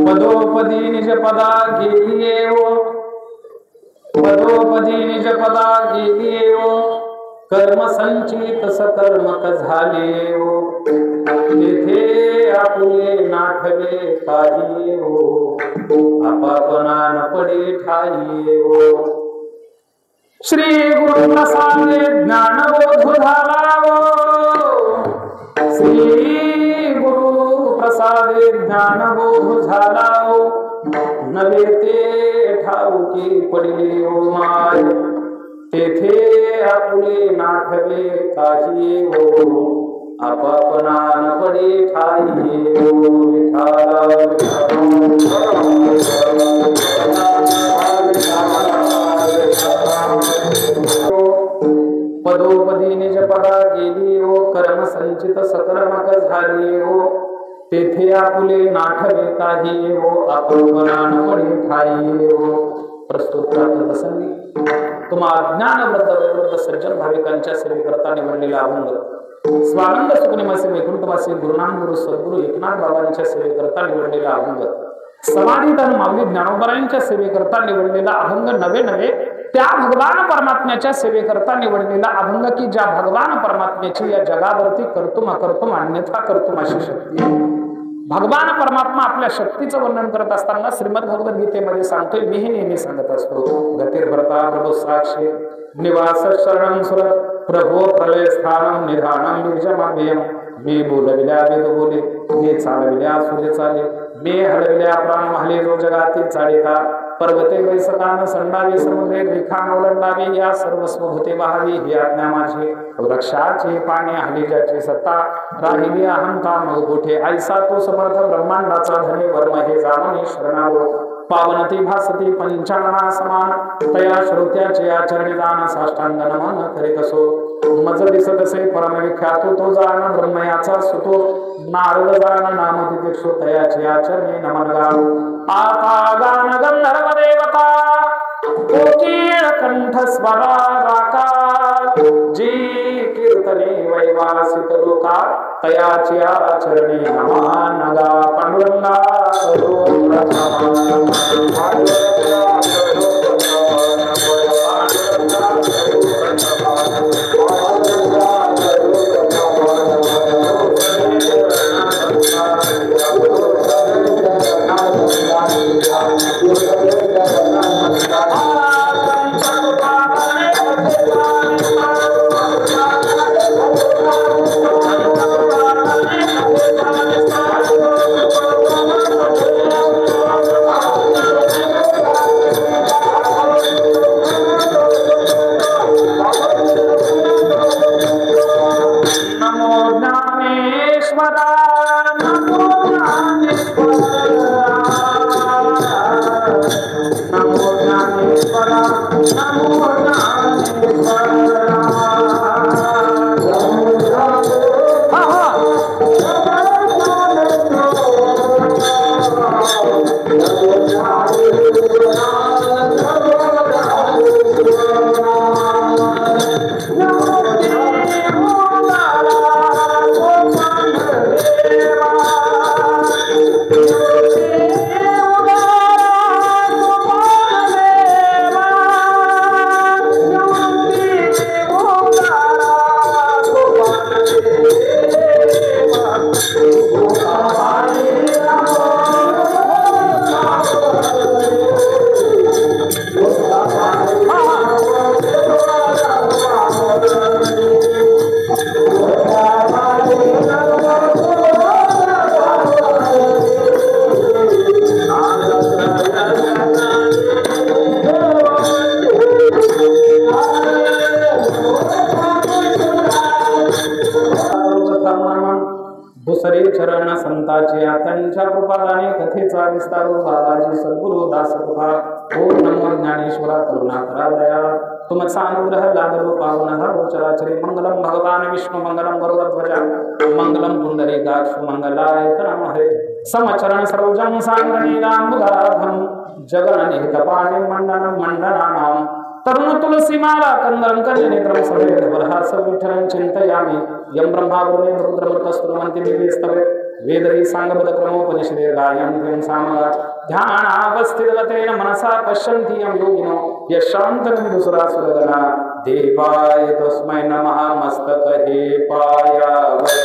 पदोपदी निज पदा गेलिये ओ, पदोपदी निज पदा गेलिये ओ, कर्म संचित सकर्मक झाले ओ, तेथे आपुले नाठवे काही ओ, आपापना न पडे ठाई ओ. श्री गुरु प्रसादे ज्ञानबोध झाला ओ, श्री गुरु प्रसादे ज्ञानबोध झाला ओ, नवे ते ठाऊकी पडले ओ माय, तेथे आपुले नाठवे काही ओ, आपापना न पडे ठाई ओ. पदोपदी निज पदा गेली ओ, कर्म संचित सकर्मक झाली ओ, तेथे आपुले नाठवे काही ओ, आपापना न पडे ठाई ओ. प्रस्तुत प्रसंगी तुम्हा ज्ञानवृद्ध वयोवृद्ध सज्जन भाविकांच्या सेवेकरता निवडलेला अभंग स्वानंद सुखनिवासी वैकुंठवासी गुरुनाम गुरु सद्गुरु एकनाथ बाबांच्या सेवेकरता निवडलेला अभंग, समाधीत आणि माऊली ज्ञानोबरायांच्या सेवेकरता निवडलेला अभंग, नवे नवे त्या भगवान परमात्म्याच्या सेवेकरता निवडलेला अभंग की ज्या भगवान परमात्म्याची या जगावरती कर्तुम अकर्तुम अन्यथा कर्तुम अशी शक्ती आहे. भगवान परमात्मा आपल्या शक्तीचं वर्णन करत असताना श्रीमद भगवद गीतेमध्ये सांगतोय, मीही नेहमी सांगत असतो, गतिर्भरता प्रभू साक्षी निवास शरणं सुरत प्रभो प्रलय स्थानम निधानम बीजमाभ्यम. मी बोलविल्या वेद बोले, मी चालविल्या सूर्य चाले, मी हलविल्या प्राण माहले जो जगाती चालिता. पर्वते वैसकान संडावी समुद्रे रेखा ओलांडावी, या सर्व स्वभूते वाहावी ही आज्ञा माझी. वृक्षाची पाने हली ज्याची सत्ता, राहिली अहंता मग गोठे ऐसा तो समर्थ ब्रह्मांडाचा धने. वर्म हे जाणून शरणालो, पावनती भासती पंचानना समान. तया श्रोत्याचे आचरणी दान, साष्टांग नमन करीत असो. मज दिसतसे परमविख्यातो, तो जाण ब्रह्मयाचा सुतो. नारद जाण नाम दिदीक्षो, तयाचे आचरणी नमन गाव. आता गान गंधर्व देवता, कोकिळ कंठ स्वरा राका. जी कीर्तने वैवासित लोका, तयाची आचरणी नमा नगा पांडुरंगा करो दुसरे चरण संताचे त्यांच्या कृपादाने कथेचा विस्तार बाबाजी सद्गुरु दासकृपा ओम नमो ज्ञानेश्वरा करुणाकरा दया तुमचा अनुग्रह लाभलो पावन झालो चराचरी मंगलम भगवान विष्णु मंगलम गरुडध्वजा मंगलम पुंडरीकाक्ष मंगलाय नमः हरे समचरण सरोजं सांगणीलांबुधाभं जगन्निहितपाणि मंडनं मंडनानां तरुण तुलसी माला कंदरं कल्यनेत्रं समेत वरहास विठ्ठलं चिंतयामि यं ब्रह्मा वरुणे रुद्रमरुतस्तुमन्ति दिव्यस्तवे वेदै सांगपदक्रमोपनिषदे गायन्ति सामगा ध्यानावस्थितगतेन मनसा पश्यन्ति यं योगिनो यशान्तमिदुसुरासुरगणा देवाय तस्मै नमः मस्तकहे पायावै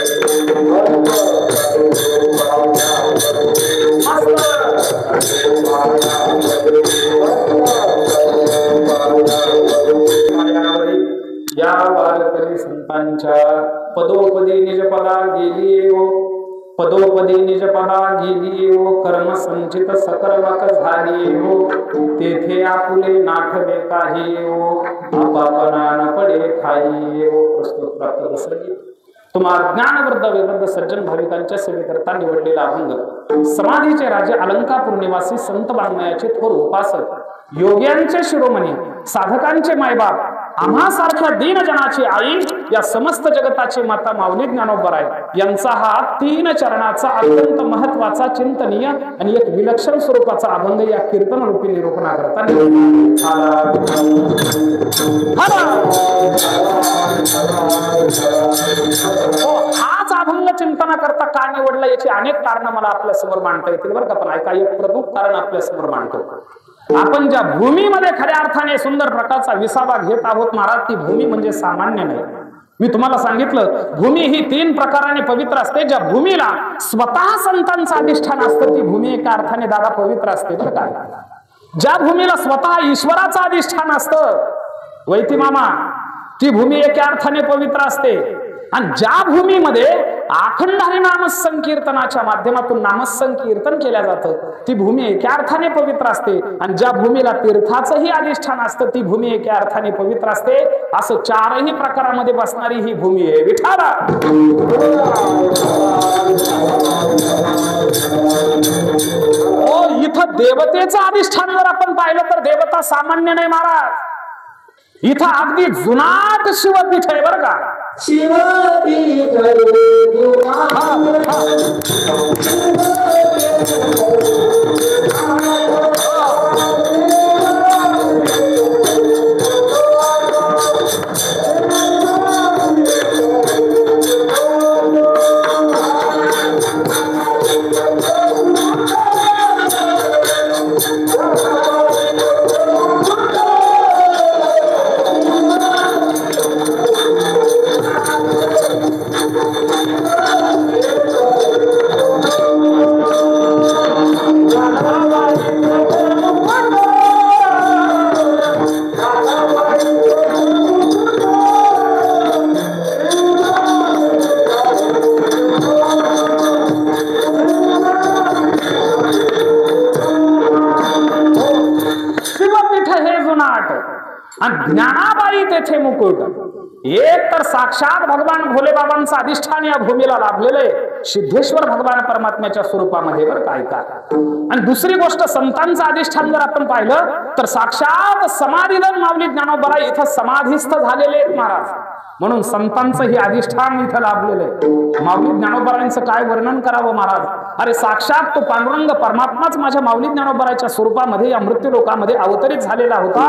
या वारकरी संतांच्या पदोपदी निजपदा गेली ओ पदोपदी निजपदा गेली ओ कर्म संचित सकर्मक झाली ओ तेथे आपुले नाठवे काही ओ आपापना न पडे खाई ओ प्रस्तुत प्राप्त संगीत तुम्हाला ज्ञानवृद्ध विवृद्ध सज्जन भाविकांच्या सेवेकरता निवडलेला अभंग समाधीचे राजे अलंकापूर निवासी संत वाङ्मयाचे थोर उपासक योग्यांचे शिरोमणी साधकांचे मायबाप आम्हा सारख्या दीन जनाची आई या समस्त जगताची माता माऊली ज्ञानोबराय यांचा हा 3 चरणाचा अत्यंत महत्वाचा चिंतनीय आणि एक विलक्षण स्वरूपाचा अभंग या कीर्तन रूपी निरूपणा करता हाच अभंग चिंतना करता का निवडला याची अनेक कारण मला आपल्या समोर मांडता येतील बरं का पण ऐका एक प्रमुख कारण आपल्या समोर मांडतो आपण ज्या भूमीमध्ये खऱ्या अर्थाने सुंदर प्रकारचा विसावा घेत आहोत महाराज ती भूमी म्हणजे सामान्य नाही मी तुम्हाला सांगितलं भूमी ही 3 प्रकाराने पवित्र असते ज्या भूमीला स्वतः संतांचं अधिष्ठान असतं ती भूमी एका अर्थाने दादा पवित्र असते बरं का ज्या भूमीला स्वतः ईश्वराचं अधिष्ठान असतं वैती मामा ती भूमी एका अर्थाने पवित्र असते आणि ज्या भूमीमध्ये अखंड हरिनाम संकीर्तनाच्या माध्यमातून नामसंकीर्तन केल्या जातं ती भूमी एका अर्थाने पवित्र असते आणि ज्या भूमीला तीर्थाचंही अधिष्ठान असतं ती भूमी एका अर्थाने पवित्र असते असं 4ही प्रकारामध्ये बसणारी ही भूमी आहे विठाला ओ इथं देवतेचं अधिष्ठान जर आपण पाहिलं तर देवता सामान्य नाही महाराज इथं अगदी जुनाट शिवपीठ आहे बरं का शिवपीठ आणि ज्ञानाबाई तेथे मुकुट. एक तर साक्षात भगवान भोले बाबांचा अधिष्ठान या भूमीला लाभलेलं आहे सिद्धेश्वर भगवान परमात्म्याच्या स्वरूपामध्ये, बरं काय का. आणि दुसरी गोष्ट संतांचं अधिष्ठान जर आपण पाहिलं तर साक्षात समाधीधन माऊली ज्ञानोबा इथं समाधीस्थ झालेले आहेत महाराज. म्हणून संतांचं हे अधिष्ठान इथं लाभलेलं आहे. माऊली ज्ञानोबारायांचं काय वर्णन करावं महाराज. अरे साक्षात तो पांडुरंग परमात्माच माझ्या माऊली ज्ञानोबाराच्या स्वरूपामध्ये या मृत्यू लोकामध्ये अवतरित झालेला होता.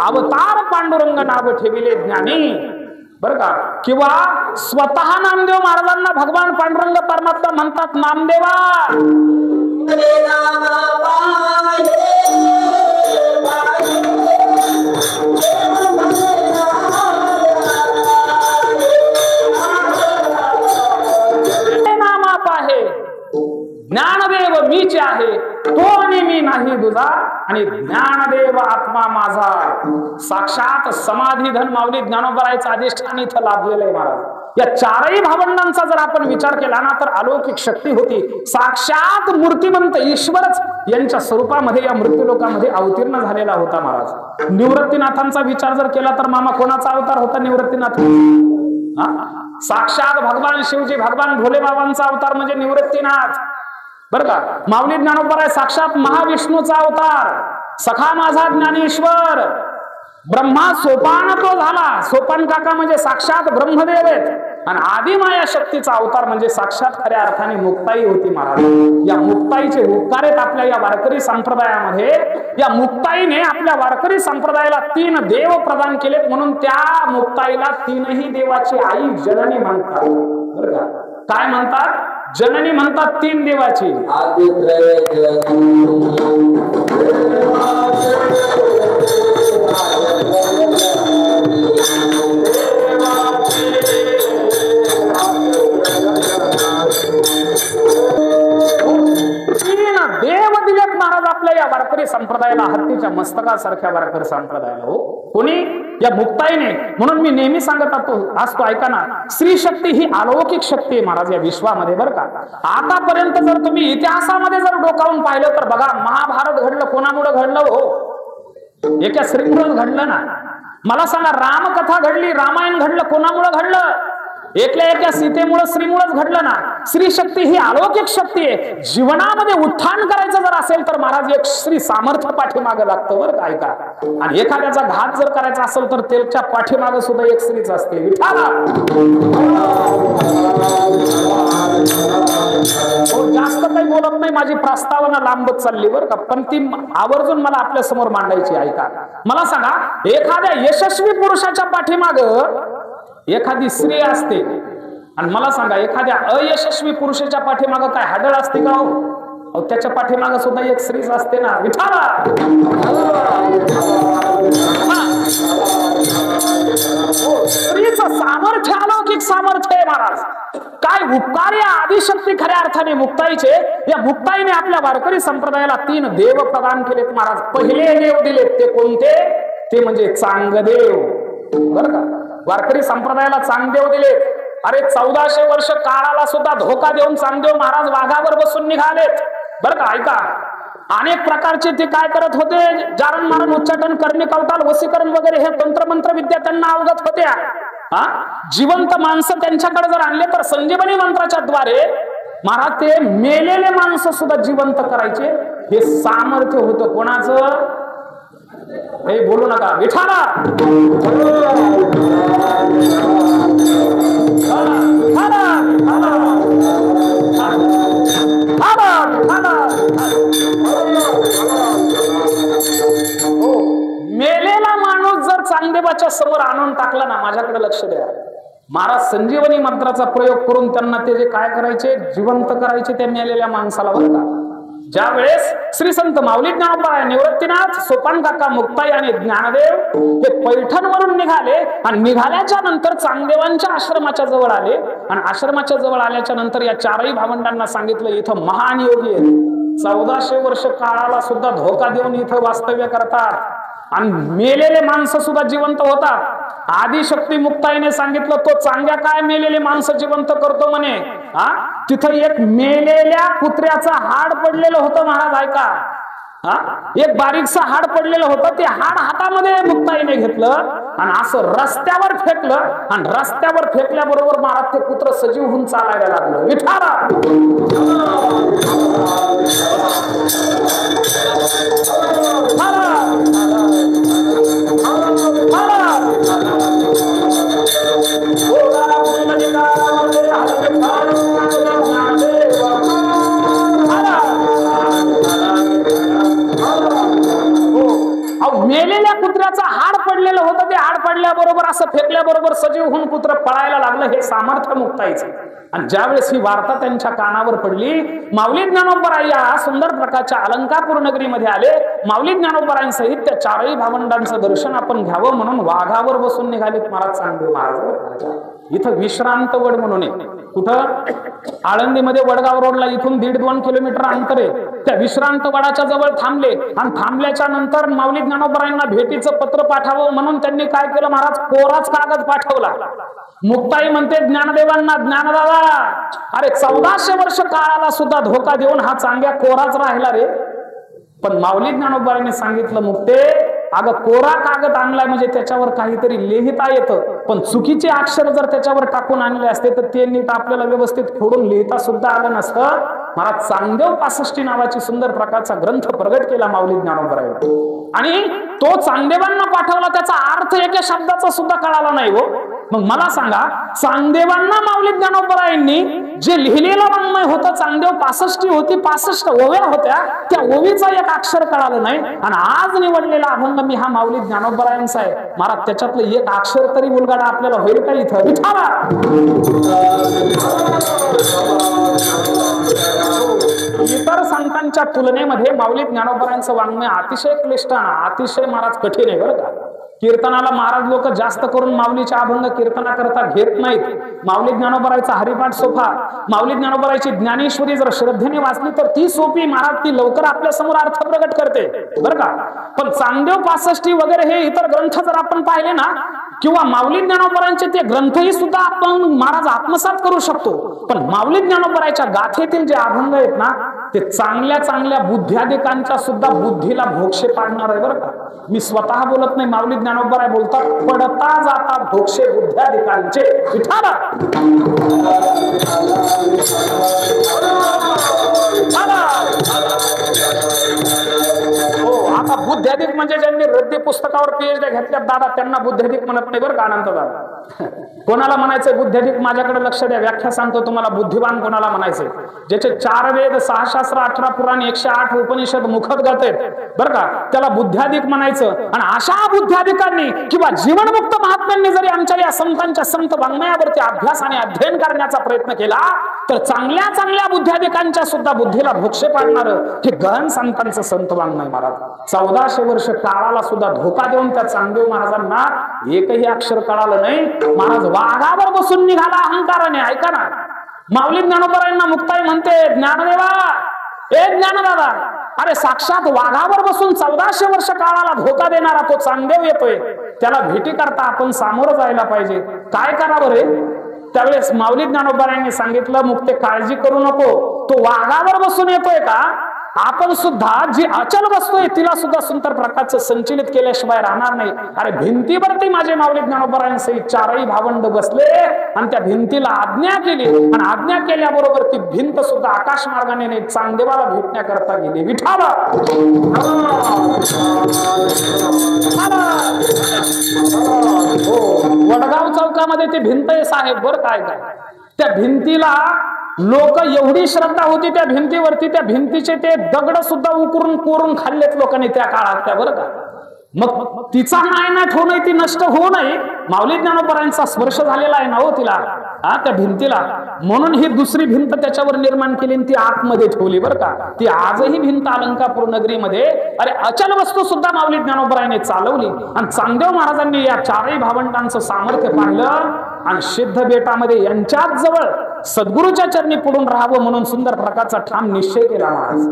अवतार पांडुरंग नाव ठेविले ज्ञानी, बरं का. किंवा स्वतः नामदेव महाराजांना भगवान पांडुरंग परमात्मा म्हणतात नामदेवा. ज्ञानदेव मीच आहे तो आणि मी नाही दुजा, आणि ज्ञानदेव आत्मा माझा. साक्षात समाधीधन माऊली ज्ञानोबरायचं अधिष्ठान इथं लाभलेलं आहे महाराज. या चारही भावंडांचा जर आपण विचार केला ना तर अलौकिक शक्ती होती. साक्षात मूर्तिमंत ईश्वरच यांच्या स्वरूपामध्ये या मृत्यूलोकामध्ये अवतीर्ण झालेला होता महाराज. निवृत्तीनाथांचा विचार जर केला तर मामा कोणाचा अवतार होता निवृत्तीनाथ? साक्षात भगवान शिवजी भगवान भोले बाबांचा अवतार म्हणजे निवृत्तीनाथ, बरं का. माऊली ज्ञानोबराय साक्षात महाविष्णूचा अवतार. सखा माझा ज्ञानेश्वर. ब्रह्मा सोपान तो झाला. सोपान काका म्हणजे साक्षात ब्रह्मदेव आहेत. आणि आदिमाया शक्तीचा अवतार म्हणजे साक्षात खऱ्या अर्थाने मुक्ताई होती महाराज. या मुक्ताईचे उपकार आहेत आपल्या या वारकरी संप्रदायामध्ये. या मुक्ताईने आपल्या वारकरी संप्रदायाला 3 देव प्रदान केलेत. म्हणून त्या मुक्ताईला 3ही देवाची आई जननी म्हणतात, बरं का. काय म्हणतात? जननी म्हणतात 3 देवाची. देव दिलेत महाराज आपल्या या वारकरी संप्रदायाला, हत्तीच्या मस्तकासारख्या वारकरी संप्रदायाला. हो कोणी? या मुक्ताईने. म्हणून मी नेहमी सांगत असतो ऐका ना, स्त्री शक्ती ही अलौकिक शक्ती आहे महाराज या विश्वामध्ये, बरं का. आतापर्यंत जर तुम्ही इतिहासामध्ये जर डोकावून पाहिलं तर बघा, महाभारत घडलं कोणामुळे घडलं? हो एका स्त्रीमुळे घडलं ना. मला सांगा, रामकथा घडली, रामायण घडलं कोणामुळे घडलं? एकल्या एका सीतेमुळे, स्त्रीमुळेच घडलं ना. स्त्री शक्ती ही अलौकिक शक्ती आहे. जीवनामध्ये उत्थान करायचं जर असेल तर महाराज एक स्त्री सामर्थ्य पाठीमागं लागतं, बरं का. ऐका, आणि एखाद्याचा घात जर करायचा असेल तर त्याच्या पाठीमागं सुद्धा एक स्त्रीच असते. विठाला जास्त काही बोलत नाही, माझी प्रस्तावना लांबत चालली, बरं का. पण ती आवर्जून मला आपल्या समोर मांडायची. ऐका, मला सांगा, एखाद्या यशस्वी पुरुषाच्या पाठीमागं एखादी स्त्री असते, आणि मला सांगा एखाद्या अयशस्वी पुरुषाच्या पाठीमागं काय हाडळ असते का? हो त्याच्या पाठीमागं सुद्धा एक स्त्रीच असते ना. विठाला स्त्रीचं सामर्थ्य अलौकिक सामर्थ्य आहे महाराज. काय उपकार या आदिशक्ती खऱ्या अर्थाने मुक्ताईचे. या मुक्ताईने आपल्या वारकरी संप्रदायाला 3 देव प्रदान केलेत महाराज. पहिले देव दिलेत ते कोणते? ते म्हणजे चांगदेव, बरं का. वारकरी संप्रदायाला चांगदेव दिले. अरे 1400 वर्ष काळाला सुद्धा धोका देऊन चांगदेव महाराज वाघावर बसून निघालेत, बरं का. ऐका, अनेक प्रकारचे ते काय करत होते? जारण मारण उच्चाटन करणे, कवटाल वसीकरण वगैरे हे तंत्रमंत्र विद्या त्यांना अवगत होत्या. जिवंत माणसं त्यांच्याकडे जर आणले तर संजीवनी मंत्राच्या द्वारे महाराज ते मेलेले माणसं सुद्धा जिवंत करायचे. हे सामर्थ्य होतं कोणाचं? हे बोलू नका. विठाला मेलेला माणूस जर चांगदेवाच्या समोर आणून टाकला ना, माझ्याकडे लक्ष द्या महाराज, संजीवनी मंत्राचा प्रयोग करून त्यांना ते जे काय करायचे, जिवंत करायचे त्या मेलेल्या माणसाला, बरं का. ज्या वेळेस श्री संत माऊली ज्ञानोबा, निवृत्तीनाथ, सोपान काका, मुक्ताई आणि ज्ञानदेव हे पैठणवरून निघाले. आणि निघाल्याच्या नंतर चांगदेवांच्या आश्रमाच्या जवळ आले. आणि आश्रमाच्या जवळ आल्याच्या नंतर या 4ही भावंडांना सांगितलं इथं महान योगी आहेत. 1400 वर्ष काळाला सुद्धा धोका देऊन इथं वास्तव्य करतात आणि मेलेले माणसं सुद्धा जिवंत होतात। आदिशक्ती मुक्ताईने सांगितलं तो चांग्या काय मेलेले माणसं जिवंत करतो म्हणे। तिथं एक मेलेल्या कुत्र्याचं हाड पडलेलं होतं महाराज, ऐका। एक बारीकसा हाड पडलेलं होतं, ते हाड हातामध्ये मुक्ताईने घेतलं आणि असं रस्त्यावर फेकलं आणि रस्त्यावर फेकल्याबरोबर महाराज ते कुत्र सजीव होऊन चालायला लागलं। विठाला मेलेल्या कुत्र्याचं हाड पडलेलं होतं, ते हाड पडल्याबरोबर असं फेकल्याबरोबर सजीव होऊन कुत्र पळायला लागलं। हे सामर्थ्य मुक्ताईचं। आणि ज्यावेळेस ही वार्ता त्यांच्या कानावर पडली, माऊली ज्ञानोबराय या सुंदर प्रकारच्या अलंकापूर नगरीमध्ये आले। माऊली ज्ञानोबरायांसहित त्या चारही भावंडांचं दर्शन आपण घ्यावं म्हणून वाघावर बसून निघालेत महाराज चांगदेव महाराज। इथं विश्रांत वड म्हणून आहे, कुठं आळंदीमध्ये वडगाव रोडला इथून 1.5-2 किलोमीटर अंतर आहे। त्या विश्रांत वडाच्या जवळ थांबले आणि थांबल्याच्या नंतर माऊली ज्ञानोबरायांना भेटीचं पत्र पाठवावं म्हणून त्यांनी काय केलं महाराज, कोराच कागद पाठवला। मुक्ताई म्हणते ज्ञानदेवांना, ज्ञानदादा अरे 1400 वर्ष काळाला सुद्धा धोका देऊन हा चांग्या कोराच राहिला रे। पण माऊली ज्ञानोबरायांनी सांगितलं, मुक्ते अगं कोरा कागद आणलाय म्हणजे त्याच्यावर काहीतरी लिहिता येतं, पण चुकीचे अक्षर जर त्याच्यावर टाकून आणले असते तर ते नीट आपल्याला व्यवस्थित फोडून लिहिता सुद्धा आलं नसतं। महाराज चांगदेव 65 नावाची सुंदर प्रकारचा ग्रंथ प्रगट केला माऊली ज्ञानोबरायांनी आणि तो चांगदेवांना पाठवला, त्याचा अर्थ एका शब्दाचा सुद्धा कळाला नाही हो। मग मला सांगा, चांगदेवांना माऊली ज्ञानोबरायांनी जे लिहिलेलं वाङ्मय होतं, चांगदेव 65 होती, 65 ओव्या होत्या, त्या ओवीचा एक अक्षर कळालं नाही आणि आज निवडलेला अभंग मी हा माऊली ज्ञानोबरायांचा आहे। महाराज त्याच्यातलं एक अक्षर तरी मुलगाडा आपल्याला होईल का इथं? विठाला इतर संतांच्या तुलनेमध्ये माऊली ज्ञानोबरायांचं वाङ्मय अतिशय क्लिष्ट, अतिशय महाराज कठीण आहे बरं का। कीर्तनाला महाराज लोक जास्त करून माऊलीचे अभंग कीर्तना करता घेत नाहीत। माऊली ज्ञानोबरायचा हरिपाठ सोपा, माऊली ज्ञानोबरायची ज्ञानेश्वरी जर श्रद्धेने वाचली तर ती सोपी, महाराज ती लवकर आपल्या समोर अर्थ प्रगट करते बरं का। पण चांगदेव 65 वगैरे हे इतर ग्रंथ जर आपण पाहिले ना, किंवा माऊली ज्ञानोबरायांचे ते ग्रंथही सुद्धा आपण महाराज आत्मसात करू शकतो, पण माऊली ज्ञानोबरायच्या गाथेतील जे अभंग आहेत ना, ते चांगल्या चांगल्या बुद्ध्याधिकांच्या सुद्धा बुद्धीला भोक्षे पाडणार आहे बरं का। मी स्वतः बोलत नाही, माऊली ज्ञानोबराय बोलतात, पडता जाता भोक्षे बुद्ध्याधिकांचे। विठाला हो, आता बुद्ध्याधिक म्हणजे ज्यांनी रद्दी पुस्तकावर PhD घेतल्यात दादा, त्यांना बुद्ध्याधिक म्हणत नाही बरं का अनंत दादा। कोणाला म्हणायचंय बुद्ध्याधिक? माझ्याकडे लक्ष द्या, व्याख्या सांगतो तुम्हाला। बुद्धिवान कोणाला म्हणायचंय? ज्याचे 4 वेद, 6 शास्त्र, 18 पुराण, 108 उपनिषद मुखोद्गत आहेत बरं का, त्याला बुद्ध्याधिक म्हणायचं। आणि अशा बुद्ध्याधिकांनी किंवा जीवनमुक्त महात्म्यांनी जरी आमच्या या संतांच्या संत वाङ्मयावरती अभ्यास आणि अध्ययन करण्याचा प्रयत्न केला तर चांगल्या चांगल्या बुद्ध्याधिकांच्या सुद्धा बुद्धीला भोक्षे पाडणार हे गहन संतांचं संत वाङ्मय महाराज। 1400 वर्ष काळाला सुद्धा धोका देऊन त्या चांगदेव महाराजांना एकही अक्षर कळालं नाही। महाराज वाघावर बसून निघाला अहंकाराने। ऐका ना, माऊली ज्ञानोबरायांना मुक्ताई म्हणते, ज्ञानदेवा ए ज्ञानदादा, अरे साक्षात वाघावर बसून 1400 वर्ष काळाला धोका देणारा तो चांगदेव येतोय, त्याला भेटी करता आपण सामोरं जायला पाहिजे, काय करावं रे? त्यावेळेस माऊली ज्ञानोबरायांनी सांगितलं, मुक्ते काळजी करू नको, तो वाघावर बसून येतोय का, आपण सुद्धा जी अचल वस्तू आहे तिला सुद्धा सुंदर प्रकारचं संचलित केल्याशिवाय राहणार नाही। अरे भिंतीवरती माझे माऊली ज्ञानोबरायांसहित 4ही भावंड बसले आणि त्या भिंतीला आज्ञा केली आणि आज्ञा केल्याबरोबर ती भिंत सुद्धा आकाश मार्गाने नाही, चांगदेवाला भेटण्याकरता गेली। विठाला वडगाव चौकामध्ये ती भिंत आहे साहेब बरं काय काय, त्या भिंतीला लोक एवढी श्रद्धा होती त्या भिंतीवरती, त्या भिंतीचे ते दगड सुद्धा उकरून कोरून खाल्लेत लोकांनी त्या काळात त्या बरं का। मग तिचा नायनाट होऊ नये, ती नष्ट होऊ नये, माऊली ज्ञानोबरायांचा स्पर्श झालेला आहे ना हो तिला, त्या भिंतीला, म्हणून ही दुसरी भिंत त्याच्यावर निर्माण केली आणि ती आतमध्ये ठेवली बरं का। ती आजही भिंत अलंकापूर नगरीमध्ये, अरे अचल वस्तू सुद्धा माऊली ज्ञानोबरायांनी चालवली आणि चांगदेव महाराजांनी या 4ही भावंडांचं सामर्थ्य पाहिलं आणि सिद्ध बेटामध्ये यांच्याच जवळ सद्गुरूच्या चरणी पडून राहावं म्हणून सुंदर प्रकारचा ठाम निश्चय केला महाराज।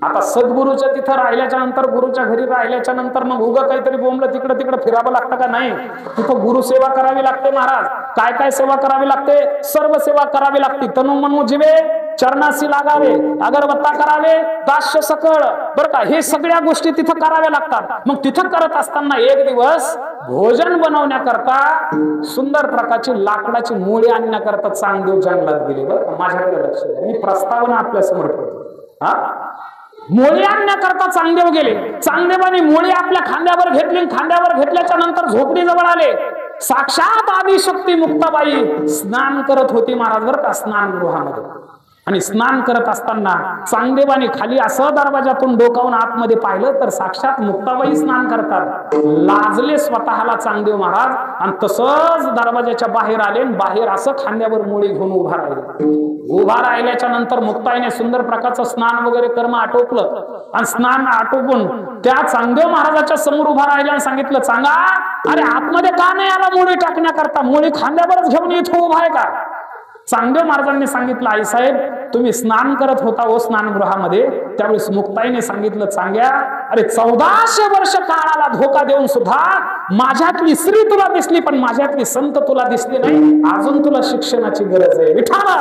आता सद्गुरूच्या तिथं राहिल्याच्या नंतर, गुरुच्या घरी राहिल्याच्या नंतर मग उगा काहीतरी बोंबलं तिकडं तिकडं फिरावं लागतं का? नाही. तिथं गुरु सेवा करावी लागते महाराज. काय काय सेवा करावी लागते? सर्व सेवा करावी लागते. तनु मनु जीवे चरणाशी लागावे, अगरबत्ता करावे, दास्य सकळ, बरं का, हे सगळ्या गोष्टी तिथं कराव्या लागतात. मग तिथं करत असताना एक दिवस भोजन बनवण्याकरता सुंदर प्रकारची लाकडाची मुळी आणण्याकरता चांगदेव जंगलात गेले. बरं का, माझ्याकडे लक्ष द्या, मी प्रस्तावना आपल्या समोर ठेवतो. हा, मुळी आणण्याकरता चांगदेव गेले. चांगदेवाने मुळी आपल्या खांद्यावर घेतली. खांद्यावर घेतल्याच्या नंतर झोपडी जवळ आले. साक्षात आदिशक्ती मुक्ताबाई स्नान करत होती महाराज, बरं का, स्नानगृहामध्ये. आणि स्नान करत असताना चांगदेवाने खाली असं दरवाजातून डोकावून आतमध्ये पाहिलं तर साक्षात मुक्ताबाई स्नान करतात. लाजले स्वतःला चांगदेव महाराज आणि तसंच दरवाजाच्या बाहेर आले. बाहेर असं खांद्यावर मुळी घेऊन उभा राहिले. उभा राहिल्याच्या नंतर मुक्ताईने सुंदर प्रकारचं स्नान वगैरे कर्म आटोपलं आणि स्नान आटोपून त्या चांगदेव महाराजाच्या समोर उभा राहिल्या आणि सांगितलं, चांगा, अरे आतमध्ये का नाही आला मुळी टाकण्याकरता? मुळी खांद्यावरच घेऊन इथं उभा आहे का? चांगदेव महाराजांनी सांगितलं, आई साहेब, तुम्ही स्नान करत होता व स्नानगृहामध्ये, त्यावेळेस मुक्ताईने सांगितलं, चांग्या, अरे 1400 वर्ष काळाला धोका देऊन सुद्धा माझ्यातली स्त्री तुला दिसली, पण माझ्यातली संत तुला दिसली नाही. अजून तुला शिक्षणाची गरज आहे. विठाला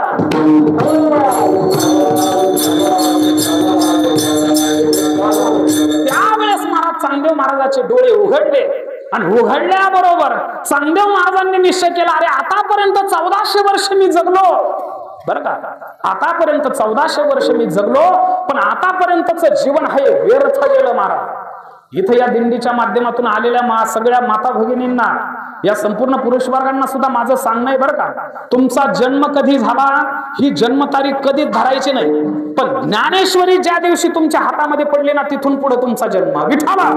त्यावेळेस महाराज चांगदेव महाराजाचे डोळे उघडले आणि उघडल्याबरोबर चांगदेव महाराजांनी निश्चय केला, अरे आतापर्यंत 1400 वर्ष मी जगलो, बरं का, आतापर्यंत 1400 वर्ष मी जगलो, पण आतापर्यंतचं जीवन हे व्यर्थ गेलं महाराज. इथं या दिंडीच्या माध्यमातून आलेल्या सगळ्या माता भगिनींना, या संपूर्ण पुरुष वर्गांना सुद्धा माझं सांगणं आहे, बरं का, तुमचा जन्म कधी झाला ही जन्मतारीख कधीच धरायची नाही, पण ज्ञानेश्वरी ज्या दिवशी तुमच्या हातामध्ये पडली ना, तिथून पुढे तुमचा जन्म. विठाला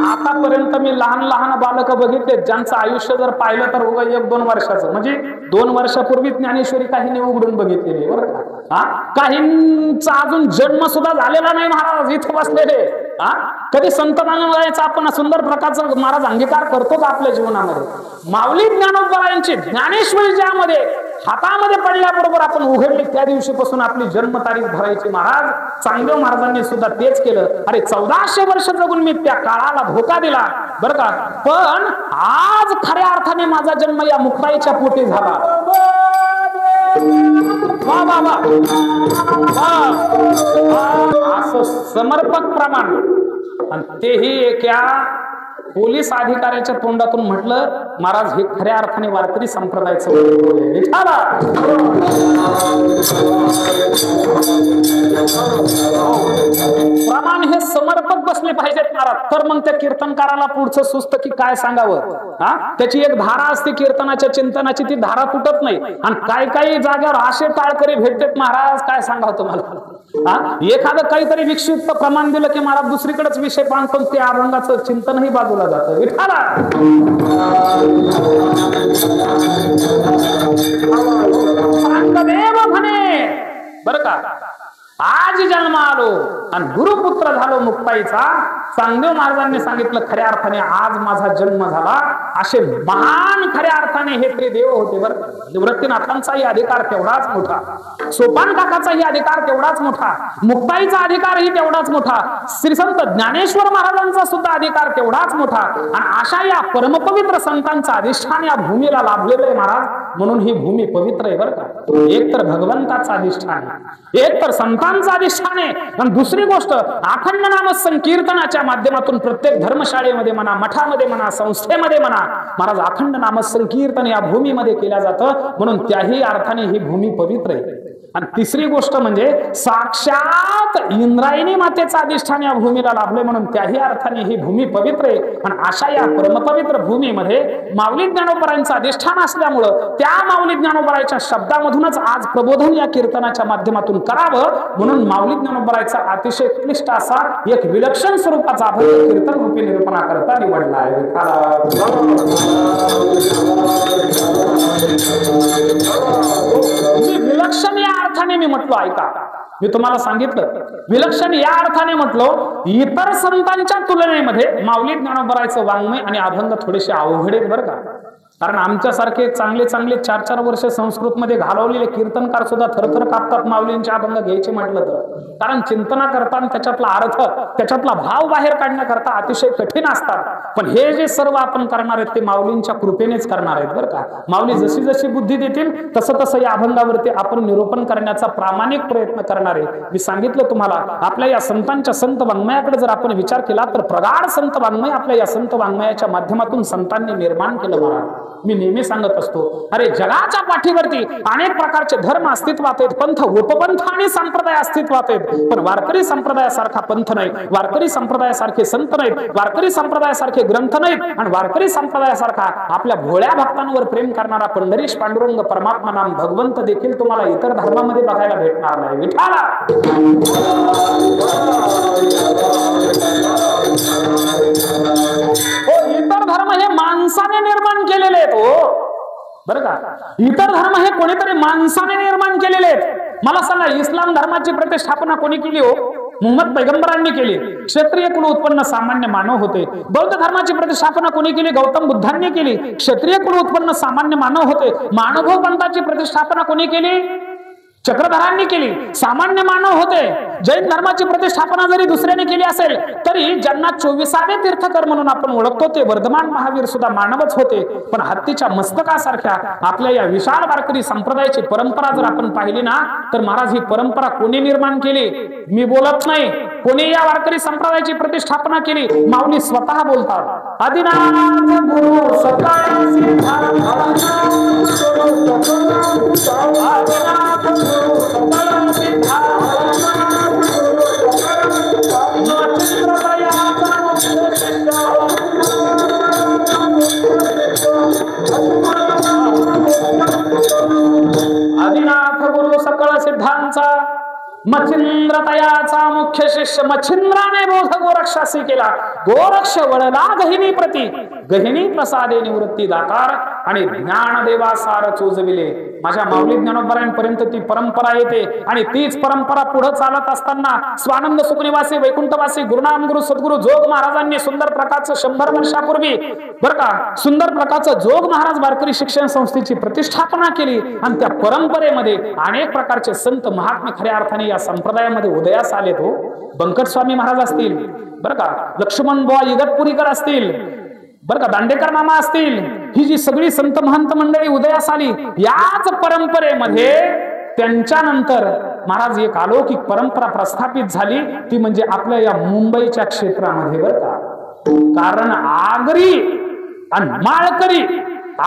आतापर्यंत मी लहान लहान बालक बघितले ज्यांचं आयुष्य जर पाहिलं तर उगा 1-2 वर्षाचं, म्हणजे 2 वर्षापूर्वी ज्ञानेश्वरी काहींनी उघडून बघितलेली, बरं का. काहींचा अजून जन्म सुद्धा झालेला नाही महाराज इथे बसलेले. कधी संतनाचा आपण सुंदर प्रकारचा महाराज अंगीकार करतोच आपल्या जीवनामध्ये. माऊली ज्ञानोबा यांची ज्ञानेश्वरी ज्यामध्ये हातामध्ये पडल्याबरोबर आपण उघडली त्या दिवशीपासून आपली जन्मतारीख धरायची महाराज. चांगदेव महाराजांनी सुद्धा तेच केलं. अरे 1400 वर्ष जगून मी त्या काळाला धोका दिला, बरं का, पण आज खऱ्या अर्थाने माझा जन्म या मुक्ताईच्या पोटी झाला. वा वा वा, असं समर्पक प्रमाण, आणि तेही एका पोलीस अधिकाऱ्याच्या तोंडातून म्हटलं, महाराज हे खऱ्या अर्थाने वारकरी संप्रदायाचं प्रमाण हे समर्पक बसले पाहिजेत महाराज. तर मग त्या कीर्तनकाराला पुढचं सुस्त की काय सांगावं. त्याची एक धारा असते कीर्तनाच्या चिंतनाची, ती धारा तुटत नाही. आणि काही काही जाग्यावर असे टाळकरी भेटतात महाराज, काय सांगावं तुम्हाला. एखादं काहीतरी विक्षिप्त प्रमाण दिलं की महाराज दुसरीकडेच विषय पाहतो, त्या अभंगाचं चिंतनही बाजूला जातं. विठाला सांगदेव म्हणे, बरं का, आज जन्म आलो आणि गुरुपुत्र झालो मुक्ताईचा. चांगदेव महाराजांनी सांगितलं, खऱ्या अर्थाने आज माझा जन्म झाला. असे महान खऱ्या अर्थाने हे त्रिदेव होते. बरं, निवृत्तीनाथांचाही अधिकार तेवढाच मोठा, सोपान काकाचाही अधिकार तेवढाच मोठा, मुक्ताईचा अधिकारही तेवढाच मोठा, श्री संत ज्ञानेश्वर महाराजांचा सुद्धा अधिकार तेवढाच मोठा. आणि अशा या परमपवित्र संतांचा अधिष्ठान या भूमीला लाभलेलं आहे महाराज. म्हणून ही भूमी पवित्र आहे, बरं का. एक तर भगवंताचा अधिष्ठान, एक तर संतांचा अधिष्ठान आहे, आणि दुसरी गोष्ट अखंड नाम संकीर्तनाच्या माध्यमातून प्रत्येक धर्मशाळेमध्ये म्हणा, मठामध्ये म्हणा, संस्थेमध्ये म्हणा, महाराज अखंड नाम संकीर्तन या भूमीमध्ये केल्या जातं. म्हणून त्याही अर्थाने ही भूमी पवित्र आहे. आणि तिसरी गोष्ट म्हणजे साक्षात इंद्रायणी मातेचं अधिष्ठान या भूमीला लाभले, म्हणून त्याही अर्थाने ही भूमी पवित्र आहे. आणि अशा या परमपवित्र भूमीमध्ये माऊली ज्ञानोबरायांचं अधिष्ठान असल्यामुळं त्या माऊली ज्ञानोबरायांच्या शब्दामधूनच आज प्रबोधन या कीर्तनाच्या माध्यमातून करावं. म्हणून माऊली ज्ञानोबरायांचा अतिशय क्लिष्ट असा एक विलक्षण स्वरूपाचा अभंग कीर्तन रूपी निरूपणा करता निवडला आहे. विलक्षण या अर्थाने मी म्हटलो, ऐका, मी तुम्हाला सांगितलं विलक्षण या अर्थाने म्हटलो, इतर संतांच्या तुलनेमध्ये माऊली ज्ञानोबरायांचं वाङ्मय आणि अभंग थोडेसे अवघड आहेत, बरं का. कारण आमच्यासारखे चांगले चांगले 4-4 वर्ष संस्कृतमध्ये घालवलेले कीर्तनकार सुद्धा थरथर कापतात माऊलींचे अभंग घ्यायचे म्हटलं तर. कारण चिंतना करताना त्याच्यातला अर्थ, त्याच्यातला भाव बाहेर काढण्याकरता अतिशय कठीण असतात. पण हे जे सर्व आपण करणार आहेत ते माऊलींच्या कृपेनेच करणार आहेत बरं का. माऊली जशी जशी बुद्धी देतील तसं तसं या अभंगावरती आपण निरूपण करण्याचा प्रामाणिक प्रयत्न करणार आहे. मी सांगितलं तुम्हाला, आपल्या या संतांच्या संत वाङ्मयाकडे जर आपण विचार केला तर प्रगाढ संत वाङ्मय आपल्या या संत वाङ्मयाच्या माध्यमातून संतांनी निर्माण केलं महाराज. मी नेहमी सांगत असतो, अरे जगाच्या पाठीवरती अनेक प्रकारचे धर्म अस्तित्वात आहेत, पंथ उपपंथ आणि संप्रदाय अस्तित्वात आहेत, पण वारकरी संप्रदायासारखा पंथ नाही, वारकरी संप्रदायासारखे संत नाहीत, वारकरी संप्रदायासारखे ग्रंथ नाहीत, आणि वारकरी संप्रदायासारखा आपल्या भोळ्या भक्तांवर प्रेम करणारा पंढरीश पांडुरंग परमात्मा नाम भगवंत देखील तुम्हाला इतर धर्मामध्ये बघायला भेटणार नाही. विठाला इतर धर्म हे माणसाने निर्माण केलेले आहेत हो बरं का. इतर धर्म हे कोणीतरी माणसाने निर्माण केलेले आहेत. मला सांगा, इस्लाम धर्माची प्रतिष्ठापना कोणी केली हो? मुहम्मद पैगंबरांनी केली. क्षत्रिय कुल उत्पन्न सामान्य मानव होते. बौद्ध धर्माची प्रतिष्ठापना कोणी केली? गौतम बुद्धांनी केली. क्षत्रिय कुल उत्पन्न सामान्य मानव होते. मानव पंथाची प्रतिष्ठापना कोणी केली? चक्रधरांनी केली. सामान्य मानव होते. जैन धर्माची प्रतिष्ठापना जरी दुसऱ्याने केली असेल तरी ज्यांना 24वे तीर्थकर म्हणून आपण ओळखतो ते वर्धमान महावीर सुद्धा मानवच होते. पण हत्तीच्या मस्तकासारख्या आपल्या या विशाल वारकरी संप्रदायाची परंपरा जर आपण पाहिली ना तर महाराज, ही परंपरा कोणी निर्माण केली? मी बोलत नाही. कोणी या वारकरी संप्रदायाची प्रतिष्ठापना केली? माऊली स्वतः बोलतात. आदिनाथ गुरु सकाळ आदिनाथ गुरु सकळ सिद्धांचा मच्छिंद्रतयाचा मुख्य शिष्य मच्छिंद्राने बोध गोरक्षासी केला. गोरक्ष वळला गहिनी प्रती, गहिनी प्रसादे निवृत्ती दातार, आणि ज्ञानदेवा सार चोजविले. माझ्या माऊली ज्ञानोबरांपर्यंत ती परंपरा येते आणि तीच परंपरा पुढे चालत असताना स्वानंद सुखनिवासी वैकुंठवासी गुरुनाम गुरु सद्गुरु जोग महाराजांनी सुंदर प्रकारचं 100 वर्षापूर्वी बरं का सुंदर प्रकारचं जोग महाराज वारकरी शिक्षण संस्थेची प्रतिष्ठापना केली. आणि त्या परंपरेमध्ये अनेक प्रकारचे संत महात्मे खऱ्या अर्थाने या संप्रदायामध्ये उदयास आलेत हो. बंकट स्वामी महाराज असतील बरं का, लक्ष्मण बुवा इगतपुरीकर असतील बरं का, दांडेकर मामा असतील, ही जी सगळी संत महंत मंडळी उदयास आली याच परंपरेमध्ये त्यांच्यानंतर महाराज एक अलौकिक परंपरा प्रस्थापित झाली. ती म्हणजे आपल्या या मुंबईच्या क्षेत्रामध्ये बरं का. कारण आगरी आणि माळकरी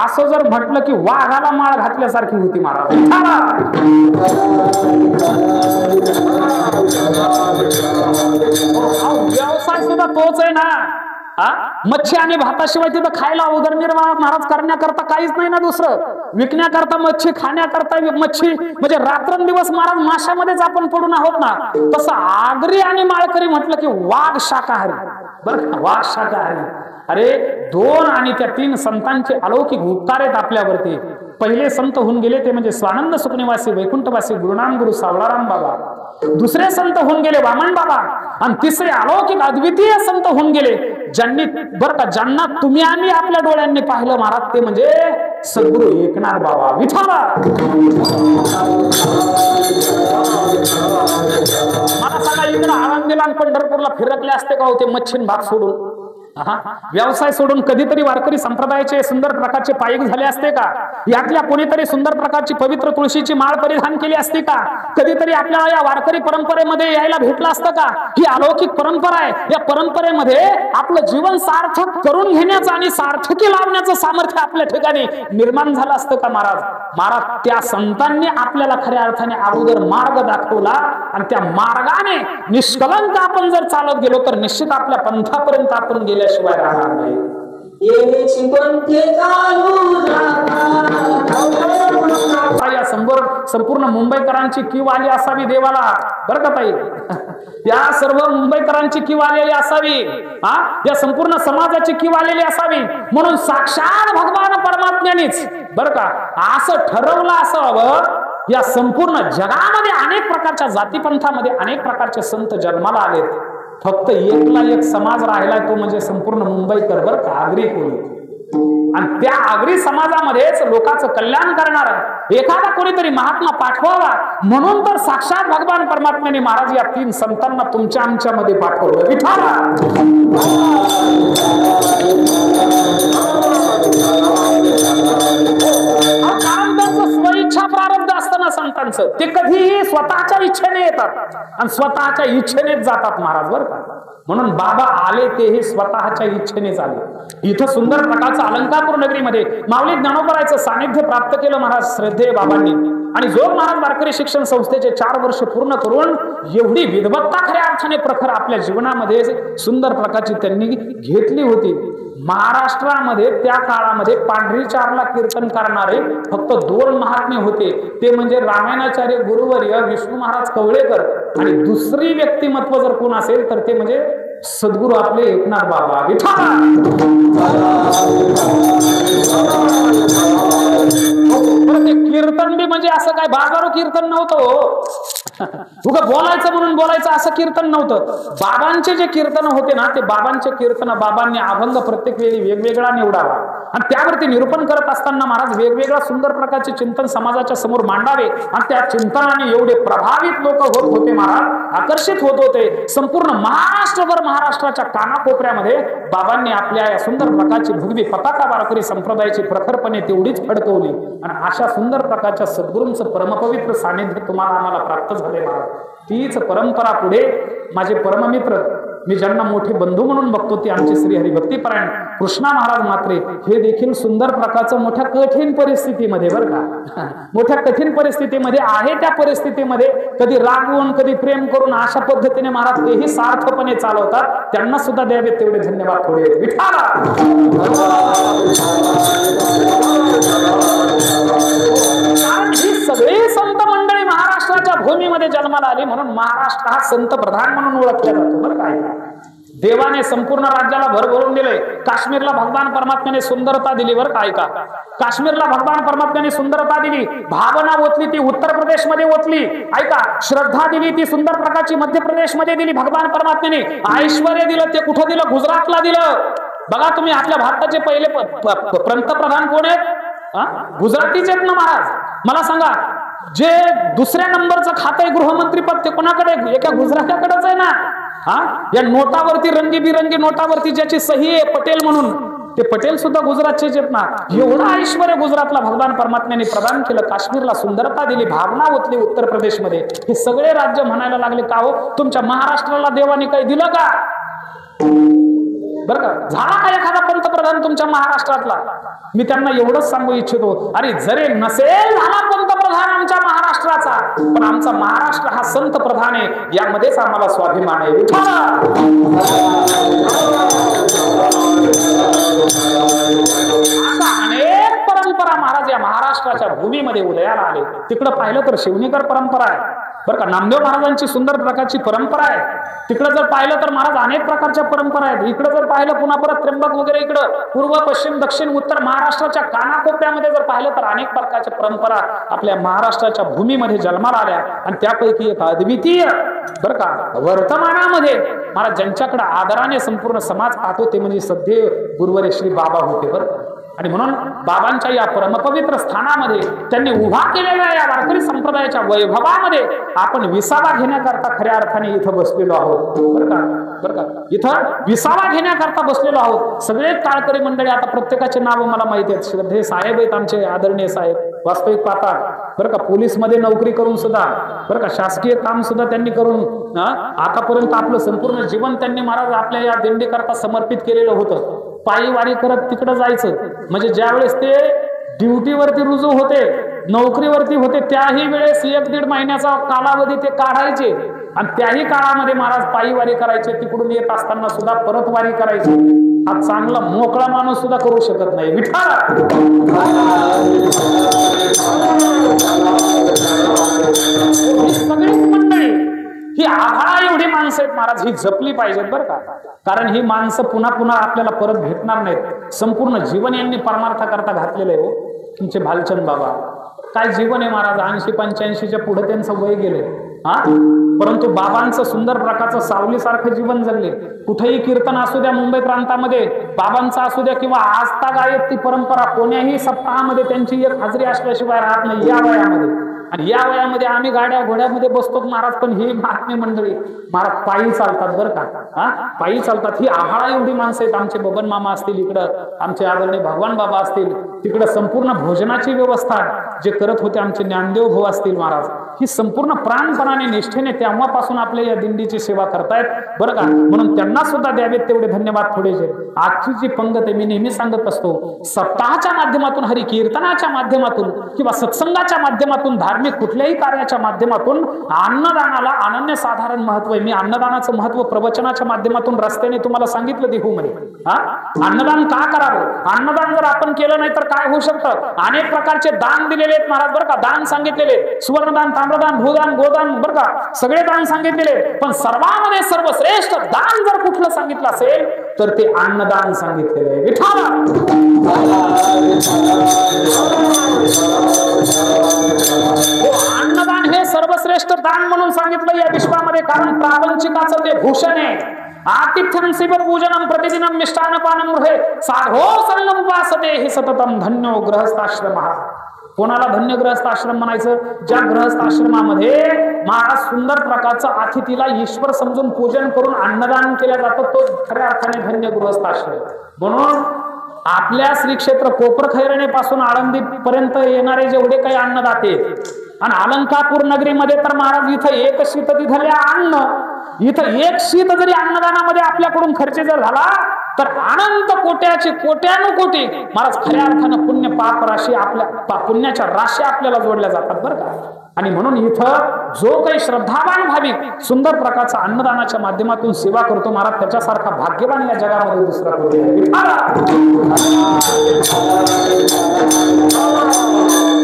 असं जर म्हटलं की वाघाला माळ घातल्यासारखी होती महाराज. व्यवसाय सुद्धा तोच आहे ना. मच्छी आणि भाताशिवाय तिथं खायला उदरनिर्वाह महाराज करण्याकरता काहीच नाही ना दुसरं. विकण्याकरता मच्छी, खाण्याकरता मच्छी, म्हणजे रात्रंदिवस महाराज माशामध्येच आपण पडून आहोत ना. तसं आगरी आणि माळकरी म्हटलं की वाघ शाकाहारी बरं, वाघ शाकाहारी. अरे 2 आणि त्या 3 संतांचे अलौकिक उपकार आहेत आपल्यावरती. पहिले संत होऊन गेले ते म्हणजे स्वानंद सुखनिवासी वैकुंठवासी गुरुनाम गुरु सावळाराम बाबा. दुसरे संत होऊन गेले वामन बाबा. आणि तिसरे अलौकिक अद्वितीय संत होऊन गेले ज्यांनी बरं का, ज्यांना तुम्ही आम्ही आपल्या डोळ्यांनी पाहिलं महाराज, ते म्हणजे सद्गुरु एकनाथ बाबा. विठाला मला सांगा, इकडे आळंदीला आणि पंढरपूरला फिरकले असते का होते मच्छीन भाग सोडून? व्यवसाय सोडून कधीतरी वारकरी संप्रदायाचे सुंदर प्रकारचे पायिक झाले असते का? यातल्या कोणीतरी सुंदर प्रकारची पवित्र तुळशीची माळ परिधान केली असती का? कधीतरी आपल्याला या वारकरी परंपरेमध्ये यायला भेटलं असतं का? ही अलौकिक परंपरा आहे. या परंपरेमध्ये आपलं जीवन सार्थक करून घेण्याचं आणि सार्थकी लावण्याचं सामर्थ्य आपल्या ठिकाणी निर्माण झालं असतं का महाराज? महाराज त्या संतांनी आपल्याला खऱ्या अर्थाने अगोदर मार्ग दाखवला आणि त्या मार्गाने निष्कलंक आपण जर चालत गेलो तर निश्चित आपल्या पंथापर्यंत आपण गेल्याशिवाय राहणार नाही. या संपूर्ण मुंबईकरांची कीव आली असावी देवाला बरं का ताई. या सर्व मुंबईकरांची कीव आलेली असावी. या संपूर्ण समाजाची कीव आलेली असावी. म्हणून साक्षात भगवान परमात्म्यानेच बरं का असं ठरवलं असावं. या संपूर्ण जगामध्ये अनेक प्रकारच्या जातीपंथामध्ये अनेक प्रकारचे संत जन्माला आलेत. फक्त एकला एक समाज राहिलाय, तो म्हणजे संपूर्ण मुंबईकर बरं का, आगरी कोळी. आणि त्या आगरी समाजामध्येच लोकांचं कल्याण करणार एखादा कोणीतरी महात्मा पाठवावा म्हणून तर साक्षात भगवान परमात्म्याने महाराज या 3 संतांना तुमच्या आमच्या मध्ये पाठवलं. विठाला कारण त्यांचं स्वइच्छा प्रारब्ध असताना संतांचं ते कधीही स्वतःच्या इच्छेने येतात आणि स्वतःच्या इच्छेनेच जातात महाराज बरं का. म्हणून बाबा आले तेही स्वतःच्या इच्छेनेच आले. इथं सुंदर प्रकारचं अलंकापूर नगरीमध्ये माऊली ज्ञानोबरायचं सानिध्य प्राप्त केलं महाराज श्रद्धेय बाबांनी. आणि जोर महाराज वारकरी शिक्षण संस्थेचे 4 वर्ष पूर्ण करून एवढी विद्वत्ता खऱ्या अर्थाने प्रखर आपल्या जीवनामध्ये सुंदर प्रकारची त्यांनी घेतली होती. महाराष्ट्रामध्ये त्या काळामध्ये पांढरी चारला कीर्तन करणारे फक्त 2 महात्मे होते. ते म्हणजे रामायणाचार्य गुरुवर्य विष्णू महाराज कवळेकर आणि दुसरी व्यक्तिमत्व जर कोण असेल तर ते म्हणजे सद्गुरू आपले एकनाथ बाबा. ते कीर्तन बी म्हणजे असं काय बाजारो कीर्तन नव्हतं. उगा बोलायचं म्हणून बोलायचं असं कीर्तन नव्हतं. बाबांचे जे कीर्तन होते ना ते बाबांचे कीर्तन बाबांनी अभंग प्रत्येक वेळी वेगवेगळा निवडावा आणि त्यावरती निरूपण करत असताना महाराज वेगवेगळ्या सुंदर प्रकारचे चिंतन समाजाच्या समोर मांडावे आणि त्या चिंतनाने एवढे प्रभावित लोक होत होते महाराज, आकर्षित होत होते. संपूर्ण महाराष्ट्रभर महाराष्ट्राच्या कानाकोपऱ्यामध्ये बाबांनी आपल्या या सुंदर प्रकारची भगवी पताका वारकरी संप्रदायाची प्रखरपणे तेवढीच फडकवली आणि अशा सुंदर प्रकारच्या सद्गुरूंचं परमपवित्र सानिध्य तुम्हाला आम्हाला प्राप्त झाले महाराज. तीच परंपरा पुढे माझे परममित्र मी ज्यांना मोठे बंधू म्हणून बघतो ते आमचे श्री हरिभक्तीपरायण कृष्णा महाराज मात्रे हे देखील सुंदर प्रकारचं मोठ्या कठीण परिस्थितीमध्ये बरं का मोठ्या कठीण परिस्थितीमध्ये आहे त्या परिस्थितीमध्ये कधी रागवून कधी प्रेम करून अशा पद्धतीने महाराज तेही सार्थपणे चालवतात. त्यांना सुद्धा द्यावे तेवढे धन्यवाद थोडे. विठाला ही सगळी संत मंडळी महाराष्ट्राच्या भूमीमध्ये जन्माला आली म्हणून महाराष्ट्र हा संत प्रधान म्हणून ओळखला जातो बरं काय. देवाने संपूर्ण राज्याला भर भरून दिले. काश्मीरला भगवान परमात्म्याने सुंदरता दिली बरं काय का. काश्मीरला भगवान परमात्म्याने सुंदरता दिली, भावना ओतली ती उत्तर प्रदेश मध्ये ओतली ऐका. श्रद्धा दिली ती सुंदर प्रकारची मध्य प्रदेश मध्ये दिली भगवान परमात्म्याने. ऐश्वर्य दिलं ते कुठं दिलं, गुजरातला दिलं. बघा तुम्ही आपल्या भारताचे पहिले पंतप्रधान कोण आहेत, गुजरातीच आहेत ना महाराज. मला सांगा जे दुसऱ्या नंबरचं खातं आहे गृहमंत्री पद ते कोणाकडे, एका गुजरात्याकडेच आहे ना. या नोटावरती रंगीबिरंगी नोटावरती ज्याची सही आहे पटेल म्हणून ते पटेल सुद्धा गुजरातचेच आहेत ना. एवढं ऐश्वर्य गुजरातला भगवान परमात्म्याने प्रदान केलं. काश्मीरला सुंदरता दिली, भावना ओतली उत्तर प्रदेशमध्ये. हे सगळे राज्य म्हणायला लागले का हो तुमच्या महाराष्ट्राला देवाने काही दिलं का बरं का. झाला का एखादा पंतप्रधान तुमच्या महाराष्ट्रातला. मी त्यांना एवढंच सांगू इच्छितो अरे जरी नसेल झाला पंतप्रधान आमच्या महाराष्ट्राचा पण आमचा महाराष्ट्र हा संत प्रधान आहे यामध्येच आम्हाला स्वाभिमान आहे. अनेक परंपरा महाराज या महाराष्ट्राच्या भूमीमध्ये उदयाला आले. तिकडं पाहिलं तर शिवणीकर परंपरा आहे बरं का. नामदेव महाराजांची सुंदर प्रकारची परंपरा आहे. तिकडं जर पाहिलं तर महाराज अनेक प्रकारच्या परंपरा आहेत. इकडं जर पाहिलं पुन्हा परत त्र्यंबक वगैरे इकडं पूर्व पश्चिम दक्षिण उत्तर महाराष्ट्राच्या कानाकोपऱ्यामध्ये जर पाहिलं तर अनेक प्रकारच्या परंपरा आपल्या महाराष्ट्राच्या भूमीमध्ये जन्माला आल्या आणि त्यापैकी एक अद्वितीय बरं का वर्तमानामध्ये महाराज ज्यांच्याकडे आदराने संपूर्ण समाज पाहतो ते म्हणजे सध्या गुरुवर्य श्री बाबा होते बरं. आणि म्हणून बाबांच्या या परमपवित्र स्थानामध्ये त्यांनी उभा केलेल्या या वारकरी संप्रदायाच्या वैभवामध्ये आपण विसावा घेण्याकरता खऱ्या अर्थाने इथं बसलेलो आहोत बरं का. बरं का इथं विसावा घेण्याकरता बसलेलो आहोत. सगळे टाळकरी मंडळी आता प्रत्येकाचे नाव मला माहिती आहेत. श्रद्धेय साहेब आहेत आमचे आदरणीय साहेब वास्तविक पाहता बरं का. पोलीस मध्ये नोकरी करून सुद्धा बरं का शासकीय काम सुद्धा त्यांनी करून आतापर्यंत आपलं संपूर्ण जीवन त्यांनी महाराज आपल्या या दिंडी करता समर्पित केलेलं होतं. पायी वारी करत तिकडे जायचं म्हणजे ज्या वेळेस ते ड्युटीवरती रुजू होते नोकरीवरती होते त्याही वेळेस 1-1.5 महिन्याचा कालावधी ते काढायचे आणि त्याही काळामध्ये महाराज पायी वारी करायचे. तिकडून येत असताना सुद्धा परत वारी करायची. हा चांगला मोकळा माणूस सुद्धा करू शकत नाही. विठाला सगळीच मंडळी ही आभाळा एवढी माणसं आहेत महाराज ही जपली पाहिजेत बरं का. कारण ही माणसं पुन्हा पुन्हा आपल्याला परत भेटणार नाहीत. संपूर्ण जीवन यांनी परमार्थाकरता घातलेलं आहे. हो तुमचे भालचंद बाबा काय जीवन आहे महाराज. 80-85च्या पुढे त्यांचं वय गेले परंतु बाबांचं सुंदर प्रकारचं सावलीसारखं जीवन जगले. कुठेही कीर्तन असू द्या, मुंबई प्रांतामध्ये बाबांचं असू द्या किंवा आस्था गायत ती परंपरा कोण्याही सप्ताहामध्ये त्यांची एक हजेरी असल्याशिवाय राहत नाही या वयामध्ये. आणि या वयामध्ये आम्ही गाड्या घोड्यामध्ये बसतो महाराज, पण ही महात्मे मंडळी महाराज पायी चालतात बरं का. पायी चालतात. ही आभाळा एवढी माणसं आहेत. आमचे बबन मामा असतील इकडं, आमचे आदरणीय भगवान बाबा असतील तिकडं, संपूर्ण भोजनाची व्यवस्था जे करत होते आमचे ज्ञानदेव भाऊ असतील महाराज, ही संपूर्ण प्राणपणाने निष्ठेने तेव्हापासून आपल्या या दिंडीची सेवा करतायत बरं का. म्हणून त्यांना सुद्धा द्यावेत तेवढे धन्यवाद थोडेसे. आजची जी पंगत आहे, मी नेहमी सांगत असतो, सप्ताहाच्या माध्यमातून, हरी कीर्तनाच्या माध्यमातून किंवा सत्संगाच्या माध्यमातून, धार्मिक कुठल्याही कार्याच्या माध्यमातून अन्नदानाला अनन्यसाधारण महत्व आहे. मी अन्नदानाचं महत्व प्रवचनाच्या माध्यमातून रस्त्याने तुम्हाला सांगितलं देहूमध्ये. अन्नदान का करावं? अन्नदान जर आपण केलं नाही तर काय होऊ शकतं? अनेक प्रकारचे दान दिलेले आहेत महाराज बरं का. दान सांगितलेले, सुवर्णदान, ताम्रदान, भूदान, गोदान बरं का, सगळे दान सांगितलेले. पण सर्वांमध्ये सर्वश्रेष्ठ दान जर कुठलं सांगितलं असेल तर ते अन्नदान सांगितलेलं आहे. विठाला अन्नदान हे सर्वश्रेष्ठ दान म्हणून सांगितलं या विश्वामध्ये. कारण प्रापंचिकाचं ते भूषण आहे. आतिथ्यं शिव पूजनम प्रतिदिनम मिष्टान्नपानं गृहे साधो संगम उपासते हे सततम धन्यो गृहस्थाश्रम. कोणाला धन्य गृहस्थाश्रम म्हणायचं? ज्या गृहस्थाश्रमामध्ये महाराज सुंदर प्रकारचं अतिथीला ईश्वर समजून पूजन करून अन्नदान केलं जातं, तो खऱ्या अर्थाने धन्य गृहस्थाश्रम. म्हणून आपल्या श्री क्षेत्र कोपरखैरणे पासून आळंदी पर्यंत येणारे जेवढे काही अन्नदाते, आणि अलंकापूर नगरीमध्ये तर महाराज इथं एक शीत तिथले अन्न, इथं एक शीत जरी अन्नदानामध्ये आपल्याकडून खर्च जर झाला तर अनंत कोट्याची कोट्यानुकोटी महाराज खऱ्या अर्थानं पुण्य पाप राशी, आपल्या पुण्याच्या राशी आपल्याला जोडल्या जातात बरं का. आणि म्हणून इथं जो काही श्रद्धावान भाविक सुंदर प्रकारचा अन्नदानाच्या माध्यमातून सेवा करतो महाराज, त्याच्यासारखा भाग्यवान या जगामध्ये दुसरा कोणी नाही.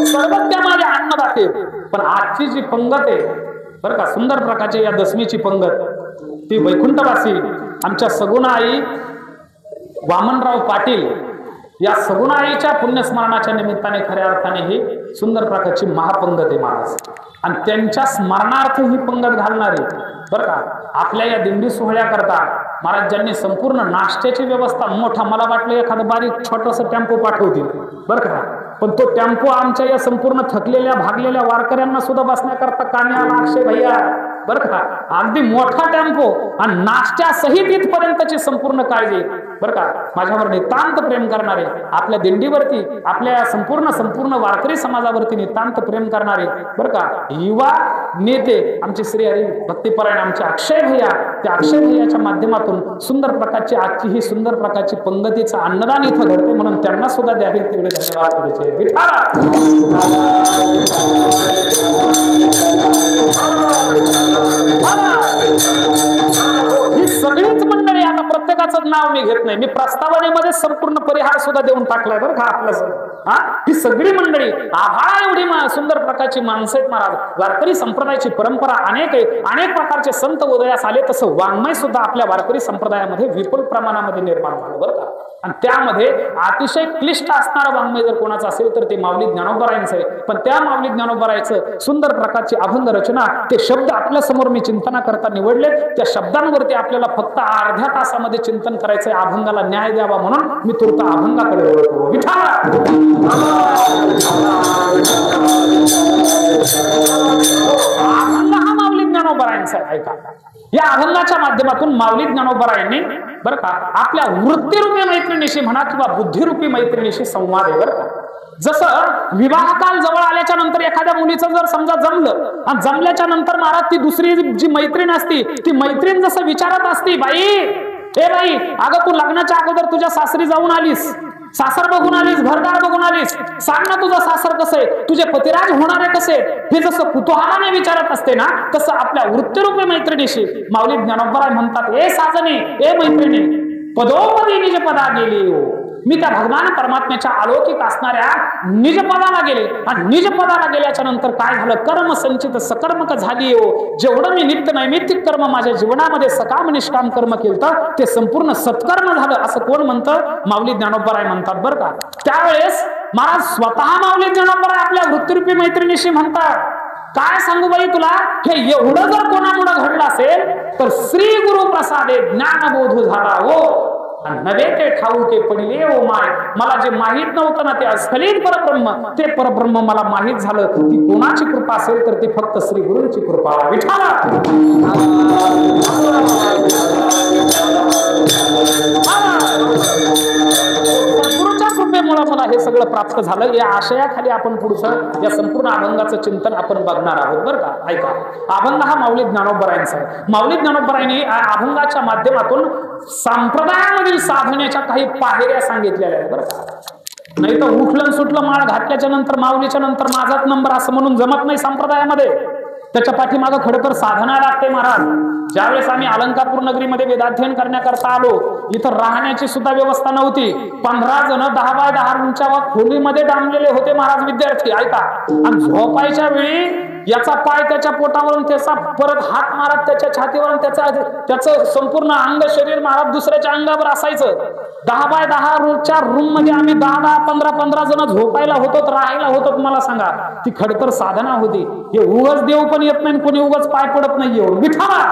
सर्वज्ञ माझे अन्नदाते. पण आजची जी पंगत आहे बरं का, सुंदर प्रकारची या दशमीची पंगत, ती वैकुंठवासी आमच्या सगुणा आई वामनराव पाटील या सगुणा आईच्या पुण्यस्मरणाच्या निमित्ताने खऱ्या अर्थाने ही सुंदर प्रकारची महापंगत आहे महाराज. आणि त्यांच्या स्मरणार्थ ही पंगत घालणारी बरं का. आपल्या या दिंडी सोहळ्या करता महाराज ज्यांनी संपूर्ण नाश्त्याची व्यवस्था मोठा, मला वाटलं एखादं बारीक छोटस टेम्पो पाठवतील बरं का, पण तो टेम्पो आमच्या या संपूर्ण थकलेल्या भागलेल्या वारकऱ्यांना सुद्धा बसण्याकरता कामी आला अक्षय भैया बरं का. अगदी मोठा टेम्पो आणि नाश्त्या सहित इथपर्यंतची संपूर्ण काळजी बरं का. माझ्यावर नितांत प्रेम करणारे, आपल्या दिंडीवरती, आपल्या संपूर्ण वारकरी समाजावरती नितांत प्रेम करणारे बरं का युवा नेते आमचे श्री हरी भक्तीपरायण आमचे अक्षय भैया, त्या अक्षय भैयाच्या माध्यमातून सुंदर प्रकारची आजची ही सुंदर प्रकारची पंगतीचं अन्नदान इथं घडते. म्हणून त्यांना सुद्धा द्यावे तेवढे धन्यवाद द्यायचे. ही सगळीच मंडळी, आता प्रत्येकाचं नाव मी घेत नाही, मी प्रस्तावनेमध्ये संपूर्ण परिहार सुद्धा देऊन टाकलाय बरं का आपल्या. ही सगळी मंडळी आभाळा एवढी सुंदर प्रकारची माणसं आहेत महाराज. वारकरी संप्रदायाची परंपरा अनेक आहे, अनेक प्रकारचे संत उदयास आले, तसं वाङ्मय सुद्धा आपल्या वारकरी संप्रदायामध्ये विपुल प्रमाणामध्ये निर्माण झालं बरं का. आणि त्यामध्ये अतिशय क्लिष्ट असणारं वाङ्मय जर कोणाचं असेल तर ते माऊली ज्ञानोबरायांचं आहे. पण त्या माऊली ज्ञानोबरायांचं सुंदर प्रकारची अभंग रचना, ते शब्द आपल्या समोर मी चिंतना करता निवडले. त्या शब्दांवरती आपल्याला फक्त अर्ध्या तासामध्ये चिंतन करायचंय. अभंगाला न्याय द्यावा म्हणून मी तुर्त अभंगाकडे वळतो. अभंग हा माऊली ज्ञानोबरायांचा ऐका. या अभंगाच्या माध्यमातून माऊली ज्ञानोबरायांनी बरं का आपल्या वृत्तीरूपी मैत्रिणीशी म्हणा किंवा बुद्धिरूपी मैत्रिणीशी संवाद आहे बरं का. जसं विवाह काल जवळ आल्याच्या नंतर एखाद्या मुलीचं जर समजा जमलं आणि जमल्याच्या नंतर महाराज ती दुसरी जी मैत्रीण असती, ती मैत्रीण जसं विचारत असती, बाई ए बाई, अगं तू लग्नाच्या अगोदर तुझ्या सासरी जाऊन आलीस, सासर बघून आलीस, घरदार बघून आलीस, सांग ना तुझं सासर कसं आहे, तुझे पतिराज होणारे कसे, हे जसं कुतूहलाने विचारत असते ना, तसं आपल्या वृत्तीरूपी मैत्रिणीशी माऊली ज्ञानोबराय म्हणतात, ए साजनी, ए मैत्रिणी, पदोपदी निज पदा गेली हो. मी त्या भगवान परमात्म्याच्या अलौकिक असणाऱ्या निजपदाला गेले. आणि निजपदाला गेल्याच्या नंतर काय झालं, कर्म संचित सकर्मक झाली हो. जेवढं मी नित्य नैमित्तिक कर्म माझ्या जीवनामध्ये सकाम निष्काम कर्म केलं ते संपूर्ण सत्कर्म झालं, असं कोण म्हणतं? माऊली ज्ञानोबराय म्हणतात बरं का. त्यावेळेस महाराज स्वतः माऊली ज्ञानोबराय आपल्या वृत्तीरूपी मैत्रिणीशी म्हणतात, काय सांगू बाई तुला, हे एवढं जर कोणामुळे घडलं असेल तर श्री गुरु प्रसादे ज्ञानबोध झाला हो, नवे ते ठाऊके पडिले ओ माय. मला जे माहित नव्हतं ना ते अस्खलित परब्रह्म, ते परब्रह्म मला माहित झालं. ती कोणाची कृपा असेल तर ती फक्त श्री गुरूंची कृपा. विठाला गुरुच्या कृपेमुळे मला हे सगळं प्राप्त झालं. या आशयाखाली आपण पुढचं या संपूर्ण अभंगाचं चिंतन आपण बघणार आहोत बरं का. ऐका, अभंग हा माऊली ज्ञानोबरायांचा आहे. माऊली ज्ञानोबरायांनी अभंगाच्या माध्यमातून संप्रदायामधील साधनेच्या काही पायऱ्या सांगितलेल्या आहेत बरं का. नाही तर उठलं सुटलं माळ घातल्याच्या नंतर माऊलीच्या नंतर माझाच नंबर असं म्हणून जमत नाही संप्रदायामध्ये. त्याच्या पाठीमागं खडतर साधना लागते महाराज. ज्यावेळेस आम्ही अलंकापूर नगरीमध्ये वेदाध्ययन करण्याकरता आलो, इथं राहण्याची सुद्धा व्यवस्था नव्हती. 15 जण 10 बाय 10 उंचावर खोलीमध्ये डांबलेले होते महाराज विद्यार्थी. ऐका, आणि झोपायच्या वेळी याचा पाय त्याच्या पोटावरून, त्याचा परत हात मारत त्याच्या छातीवर, त्याचं संपूर्ण अंग शरीर महाराज दुसऱ्याच्या अंगावर असायचं. 10 बाय 10 रोजच्या रूम मध्ये आम्ही 10-10, 15-15 जण झोपायला होतो, राहायला होतो. तुम्हाला सांगा ती खडतर साधना होती. हे उगाच देव पण येत नाही, कोणी उगाच पाय पडत नाही. एवढं विठाला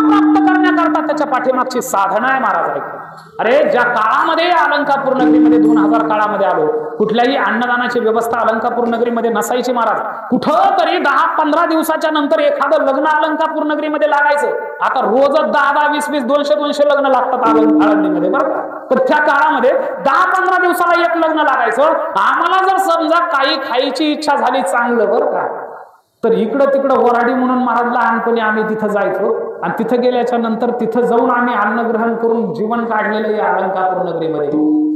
प्राप्त करण्याकरता त्याच्या पाठीमागची साधना आहे महाराज. अरे ज्या काळामध्ये अलंकापूर नगरीमध्ये 2000 काळामध्ये आलो, कुठल्याही अन्नदानाची व्यवस्था अलंकापूर नगरीमध्ये नसायची महाराज. कुठं तरी 10-15 दिवसाच्या नंतर एखादं लग्न अलंकापूर नगरीमध्ये लागायचं. आता रोजच 10-10, 20-20, 200-200 लग्न लागतात आळंदीमध्ये बरं का. तर त्या काळामध्ये 10-15 दिवसाला एक लग्न लागायचं. आम्हाला जर समजा काही खायची इच्छा झाली चांगलं बरं का, तर इकडं तिकडं वराडी म्हणून महाराज लहानपणी आम्ही तिथं जायचो. आणि तिथं गेल्याच्या नंतर तिथं जाऊन आम्ही अन्नग्रहण करून जीवन काढलेलं या अलंकापूर नगरीमध्ये.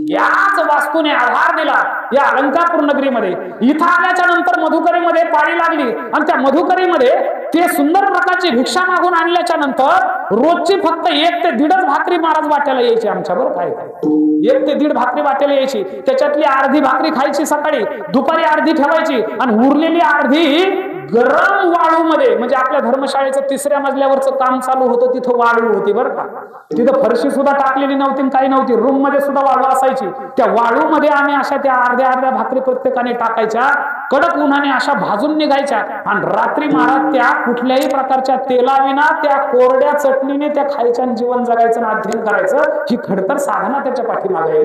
याच वास्तूने आधार दिला या अलंकापूर नगरीमध्ये. इथं आल्याच्या नंतर मधुकरीमध्ये पाळी लागली आणि त्या मधुकरीमध्ये ते सुंदर प्रकारची भिक्षा मागून आणल्याच्या नंतर रोजची फक्त 1 ते 1.5 भाकरी महाराज वाट्याला यायची आमच्यावर. काय 1 ते 1.5 भाकरी वाट्याला यायची. त्याच्यातली अर्धी भाकरी खायची सकाळी, दुपारी अर्धी ठेवायची आणि उरलेली अर्धी गरम वाळू मध्ये, म्हणजे आपल्या धर्मशाळेचं 3ऱ्या मजल्यावरचं काम चालू होतं तिथं वाळू होती बरं का. तिथं फरशी सुद्धा टाकलेली नव्हती, काही नव्हती. रूम मध्ये सुद्धा वाळू असायची. त्या वाळू मध्ये आम्ही अशा त्या अर्ध्या भाकरी प्रत्येकाने टाकायच्या, कडक उन्हाने अशा भाजून निघायच्या. आणि रात्री महाराज त्या कुठल्याही प्रकारच्या तेलाविना त्या कोरड्या चटणीने त्या खायच्या, जीवन जगायचं, अध्ययन करायचं. ही खडतर साधना त्याच्या पाठीमागे आहे.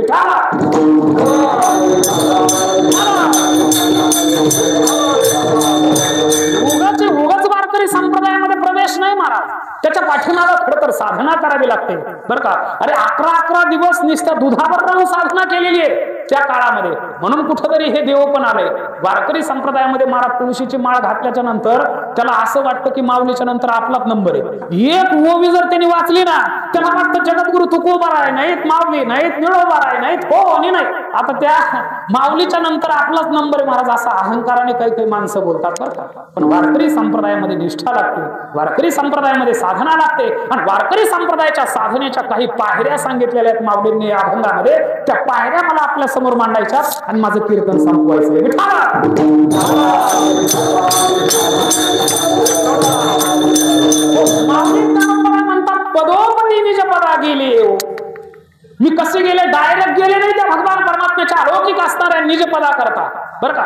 उगाच वारकरी संप्रदायामध्ये प्रवेश नाही महाराज. त्याच्या पाठीमागे खडतर साधना करावी लागते बरं का. अरे 11 दिवस नुसत्या दुधावर राहून साधना केलेली आहे त्या काळामध्ये. म्हणून कुठंतरी हे देव पण आलंय. वारकरी संप्रदायामध्ये महाराज तुळशीची माळ घातल्याच्या नंतर त्याला असं वाटतं की माऊलीच्या नंतर आपलाच नंबर आहे. एक ओवी जर त्यांनी वाचली ना, त्याला वाटतं जगद्गुरु तुकोबा आहे नाहीत, माऊली नाहीत, निळोबा आहे नाहीत, हो आणि नाही. आता त्या माऊलीच्या नंतर आपलाच नंबर आहे महाराज, असा अहंकाराने काही माणसं बोलतात बरं का. पण वारकरी संप्रदायामध्ये निष्ठा लागते, वारकरी संप्रदायामध्ये साधना लागते. आणि वारकरी संप्रदायाच्या साधनेच्या काही पायऱ्या सांगितलेल्या आहेत माऊलींनी या अभंगामध्ये. त्या पायऱ्या मला आपल्या समोर मांडायच्या आणि माझं कीर्तन संपवायचं. म्हणतात पदोपदी निज पदा गेले. मी कसे गेले? डायरेक्ट गेले नाही त्या भगवान परमात्म्याच्या अलौकिक असणाऱ्या निज पदा करता बरं का.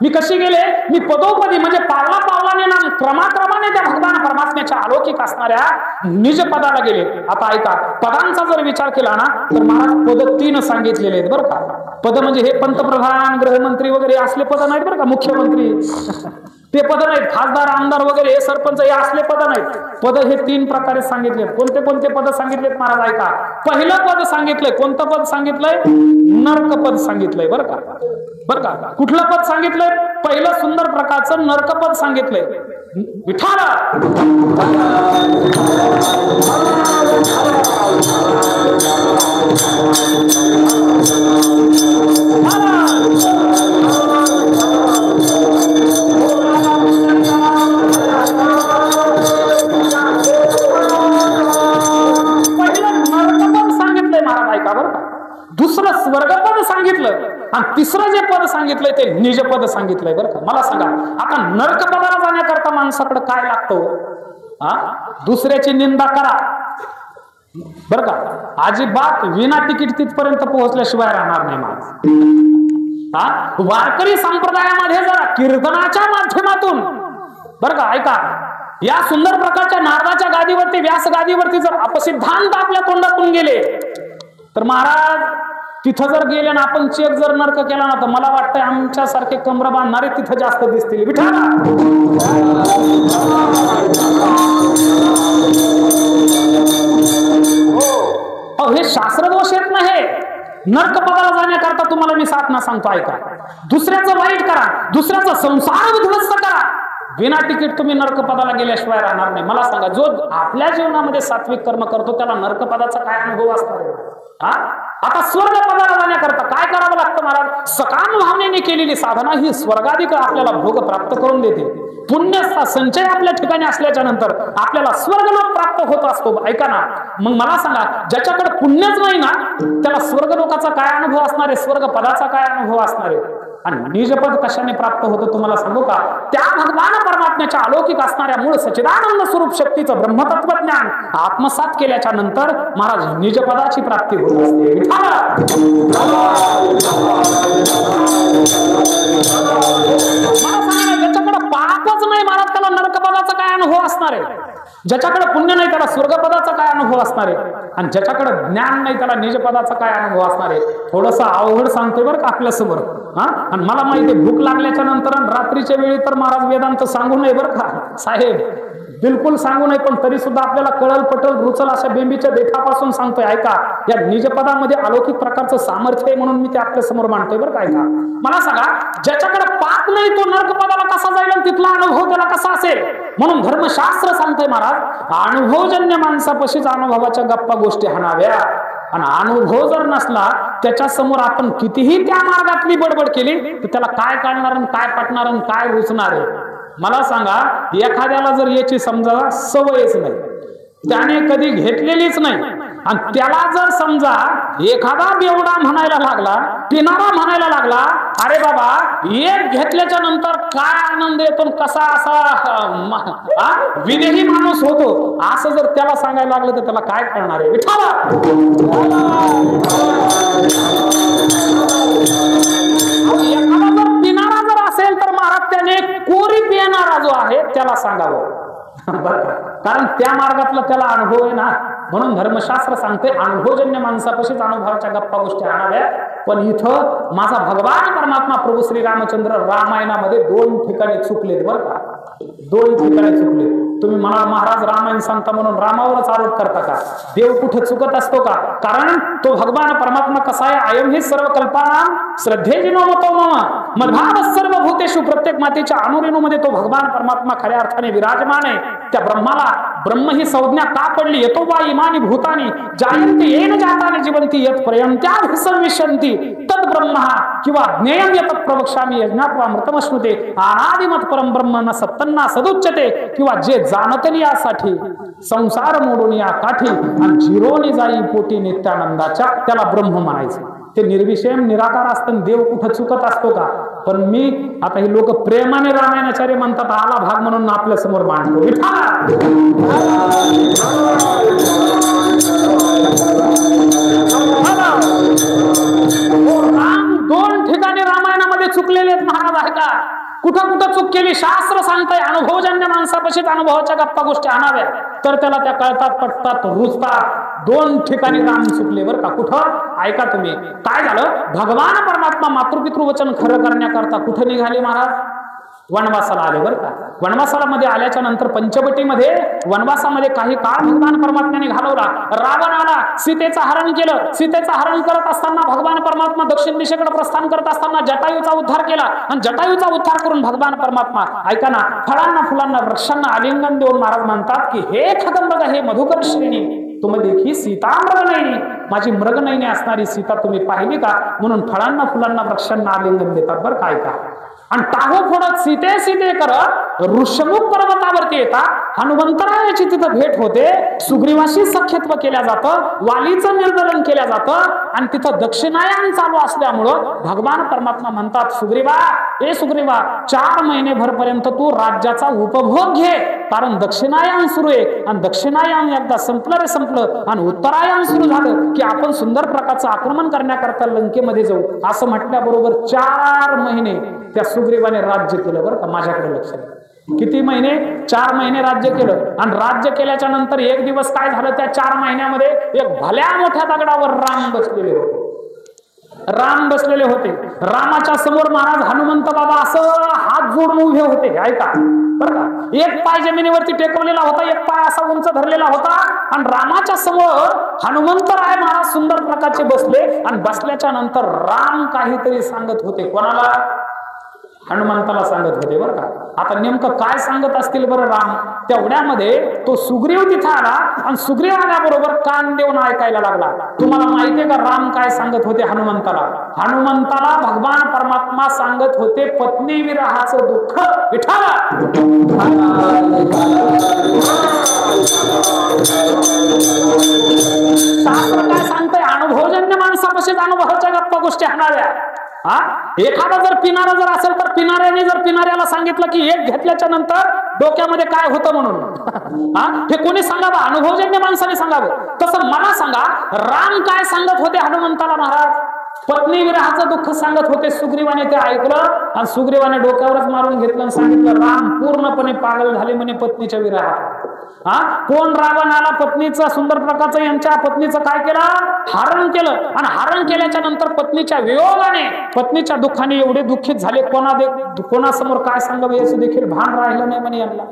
मी कशी गेले? मी पदोपदी म्हणजे पावला पावलाने ना क्रमाक्रमाने त्या भगवान परमात्म्याच्या अलौकिक असणाऱ्या निज पदाला गेले. आता ऐका, पदांचा जर विचार केला ना तर महाराज पद 3 सांगितलेले आहेत बरं का. पद म्हणजे हे पंतप्रधान, गृहमंत्री वगैरे असले पद नाहीत बरं का. मुख्यमंत्री ते पद नाहीत. खासदार, आमदार वगैरे, सरपंच हे असले पद नाहीत. पद हे 3 प्रकारे सांगितले. कोणते कोणते पद सांगितलेत महाराज ऐका. पहिलं पद सांगितलंय. कोणतं पद सांगितलंय? नरक पद सांगितलंय बरं का. बरं का. कुठलं पद सांगितलंय? पहिलं सुंदर प्रकारचं नरक पद सांगितलंय. विठाला दुसरं स्वर्गपद सांगितलं आणि तिसरं जे पद सांगितलंय ते निजपद सांगितलंय बरं का. मला सांगा, आता नरकपदाला जाण्याकरता माणसाकडे काय लागतं? दुसऱ्याची निंदा करा, बर का, अजिबात विना तिकीट तिथपर्यंत पोहोचल्याशिवाय राहणार नाही माझ. वारकरी संप्रदायामध्ये जर कीर्तनाच्या माध्यमातून बर का, ऐका, या सुंदर प्रकारच्या नारदाच्या गादीवरती, व्यास गादीवरती जर अपसिद्धांत आपल्या तोंडातून गेले तर महाराज तिथं जर गेले ना आपण चेक जर नरक केला ना तर मला वाटतंय आमच्यासारखे कमर बांधणारे तिथं जास्त दिसतील. विठाला हो, हे शास्त्रदोष येत नाही. नरक पदाला जाण्याकरता तुम्हाला मी साधना सांगतो, ऐका. दुसऱ्याचं वाईट करा, दुसऱ्याचा संसार उद्ध्वस्त करा, विना तिकीट तुम्ही नरकपदाला गेल्याशिवाय राहणार नाही. मला सांगा, जो आपल्या जीवनामध्ये सात्विक कर्म करतो त्याला नरकपदाचा काय अनुभव असणार आहे? आता स्वर्ग पदाला जाण्याकरता काय करावं लागतं महाराज? सकाम भावनेने केलेली साधना ही स्वर्गाधिक आपल्याला भोग प्राप्त करून देते. पुण्याचा संचय आपल्या ठिकाणी असल्याच्या नंतर आपल्याला स्वर्गलोक प्राप्त होत असतो. ऐका ना, मग मला सांगा, ज्याच्याकडे पुण्यच नाही ना त्याला स्वर्गलोकाचा काय अनुभव असणार आहे? स्वर्ग पदाचा काय अनुभव असणार आहे? आणि निजपद कशाने प्राप्त होतं तुम्हाला सांगू का? त्या भगवान परमात्म्याच्या अलौकिक असणाऱ्या मूळ सच्चिदानंद स्वरूप शक्तीचं ब्रह्मतत्वज्ञान आत्मसात केल्याच्या नंतर महाराज निजपदाची प्राप्ती होत असते. ज्याच्याकडे पापच नाही महाराज त्याला नरकपदाचा काय अनुभव असणार आहे? ज्याच्याकडे पुण्य नाही त्याला स्वर्गपदाचा काय अनुभव असणार आहे? आणि ज्याच्याकडे ज्ञान नाही त्याला निजपदाचा काय अनुभव असणार आहे? थोडस अवघड सांगतोय बरं का आपल्या समोर. आणि मला माहिती आहे भूक लागल्याच्या नंतर रात्रीच्या वेळी तर महाराज वेदांत सांगू नये बरं का साहेब, बिलकुल सांगू नये, पण तरी सुद्धा आपल्याला कळल पटल रुचल अशा बेंबीच्या देठापासून सांगतोय. ऐका, या निजपदामध्ये अलौकिक प्रकारचं सामर्थ्य आहे म्हणून मी ते आपल्या समोर मांडतोय बरं का. ऐका, मला सांगा, ज्याच्याकडे पाप नाही तो नरकपदाला कसा जाईल आणि तिथला अनुभव त्याला कसा असेल? म्हणून धर्मशास्त्र सांगतोय महाराज, अनुभवजन्य माणसापाशीच अनुभवाच्या गप्पा गोष्टी हाणाव्या. आणि अनुभव जर नसला त्याच्या समोर आपण कितीही त्या मार्गातली बडबड केली तर त्याला काय कळणार आणि काय पटणार आणि काय रुचणार आहे? मला सांगा, एखाद्याला जर याची समजा सवयच नाही, त्याने कधी घेतलेलीच नाही, आणि त्याला जर समजा एखादा बेवडा म्हणायला लागला, पिणारा म्हणायला लागला, अरे बाबा एक घेतल्याच्या नंतर काय आनंद येतो, कसा असा विदेही माणूस होतो, असं जर त्याला सांगायला लागलं तर त्याला काय करणार आहे? विठाला एखादा जर पिणारा जर असेल तर महाराज त्याने कोरी पिणारा जो आहे त्याला सांगावं, कारण त्या मार्गातला त्याला अनुभव आहे ना. म्हणून धर्मशास्त्र सांगते अनुभवजन्य माणसापाशीच अनुभवाच्या गप्पा गोष्टी आणाव्या. पण इथं माझा भगवान परमात्मा प्रभू श्री रामचंद्र रामायणामध्ये 2 ठिकाणी चुकलेत बरं का, 2 ठिकाणी चुकले. तुम्ही मला महाराज रामायण सांगता म्हणून रामावरच आरोप करता का? देव कुठे चुकत असतो का? कारण तो भगवान परमात्मा कसा आहे? अयम ही सर्व कल्पना श्रद्धेजिनो मतो मम मद्भाव सर्व भूतेषु, प्रत्येक मातेच्या अनुरेणूमध्ये तो भगवान परमात्मा खऱ्या अर्थाने विराजमान आहे. त्या ब्रह्माला ब्रह्म ही संज्ञा का पडली? येतो वा इमानी भूतानी जायन्ते येन जातानि जीवन्ति यत् पर्यन्त्याभिसंविशन्ति तद ब्रह्म किंवा ज्ञेयं यत् प्रवक्ष्यामि यज्ञात्वा मृतमश्नुते अनादिमत परम ब्रह्म न सत्तन्ना सदुच्यते. किंवा जे जाणतली यासाठी संसार मोडून या काठी आणि जिरोनी जाई पोटी नित्यानंदाच्या, त्याला ब्रह्म म्हणायचं. ते निर्विषय निराकार असतं. देव कुठं चुकत असतो का? पण मी आता हे लोक प्रेमाने रामायणाचार्य म्हणतात, आला भाग म्हणून आपल्या समोर मांडतो. राम 2 ठिकाणी रामायणामध्ये चुकलेले आहेत महाराज. आहे का? कुठं कुठं चूक केली? शास्त्र सांगताय अनुभवजन्य माणसापाशीच अनुभवाच्या गप्पा गोष्टी आणाव्या, तर त्याला त्या कळतात, पटतात, रुजतात. 2 ठिकाणी राम चुकले बरं का. कुठं? ऐका तुम्ही, काय झालं? भगवान परमात्मा मातृपितृ वचन खरं करण्याकरता कुठं निघाले महाराज? वनवासाला आले बरं का. वनवासाला मध्ये आल्याच्या नंतर पंचवटीमध्ये वनवासामध्ये काही काळ भगवान परमात्म्याने घालवला. रावण आला, सीतेचं हरण केलं. सीतेचं हरण करत असताना भगवान परमात्मा दक्षिण दिशेकडे प्रस्थान करत असताना जटायूचा उद्धार केला. आणि जटायूचा उद्धार करून भगवान परमात्मा, ऐका ना, फळांना फुलांना वृक्षांना आलिंगन देऊन महाराज म्हणतात की हे खगंबग, हे मधुकर श्रेणी, तुम्ही देखी सीता मृगनयनी, माझी मृगनयनी असणारी सीता तुम्ही पाहिली का? म्हणून फळांना फुलांना वृक्षांना आलिंगन देतात बरं का. ऐका, आणि टाहो फोडत सीते सीते करत ऋषमुख पर्वतावरती येतात. हनुमंतरायाची तिथं भेट होते. सुग्रीवाशी सख्यत्व केल्या जातं, वालीचं निर्दलन केल्या जातं, आणि तिथं दक्षिणायन चालू असल्यामुळं भगवान परमात्मा म्हणतात, सुग्रीवा ए सुग्रीवा 4 महिनेभर पर्यंत तू राज्याचा उपभोग घे, कारण दक्षिणायन सुरू आहे आणि दक्षिणायन एकदा संपलं रे संपलं आणि उत्तरायण सुरू झालं की आपण सुंदर प्रकारचं आक्रमण करण्याकरता लंकेमध्ये जाऊ. असं म्हटल्याबरोबर 4 महिने त्या सुग्रीवाने राज्य केलं. बरं का, माझ्याकडे लक्ष द्या. किती महिने? 4 महिने राज्य केलं. आणि राज्य केल्याच्या नंतर एक दिवस काय झालं, त्या 4 महिन्यामध्ये एक भल्या मोठ्या दगडावर राम बसलेले होते. राम बसलेले होते. रामाच्या समोर महाराज हनुमंत बाबा असं हात जोडून उभे होते. ऐका बरं का, एक पाय जमिनीवरती टेकवलेला होता, एक पाय असा उंच धरलेला होता आणि रामाच्या समोर हनुमंतराय महाराज सुंदर प्रकारचे बसले. आणि बसल्याच्या नंतर राम काहीतरी सांगत होते. कोणाला? हनुमंताला सांगत होते. बरं का, आता नेमकं काय सांगत असतील बरं राम? तेवढ्यामध्ये तो सुग्रीव तिथे आला आणि सुग्रीव आल्याबरोबर कान देऊन ऐकायला लागला. तुम्हाला माहितीये का राम काय सांगत होते हनुमंताला? हनुमंताला भगवान परमात्मा सांगत होते पत्नी विरहाचं दुःख. विठाला शास्त्र काय सांगतंय? अनुभवजन्य माणसापाशीच अनुभवाच्या गप्पा गोष्टी हाणाव्या. एखादा जर पिणारा जर असेल तर पिणाऱ्याने जर पिणाऱ्याला सांगितलं की एक घेतल्याच्या नंतर डोक्यामध्ये काय होतं म्हणून, हे कोणी सांगावं? अनुभवजन्य माणसाने सांगावं. तसं मला सांगा, राम काय सांगत होते हनुमंताला महाराज? पत्नी विरहाचं दुःख सांगत होते. सुग्रीवाने ते ऐकलं आणि सुग्रीवाने डोक्यावरच मारून घेतलं आणि सांगितलं राम पूर्णपणे पागल झाले म्हणे पत्नीच्या विरहात. कोण रावणाला पत्नीचं सुंदर प्रकारचं यांच्या पत्नीचं काय केलं? हरण केलं. आणि हरण केल्याच्या नंतर पत्नीच्या वियोगाने, पत्नीच्या दुःखाने एवढे दुःखित झाले, कोणासमोर काय सांगावं याचं देखील भान राहिलं नाही म्हणे यांना.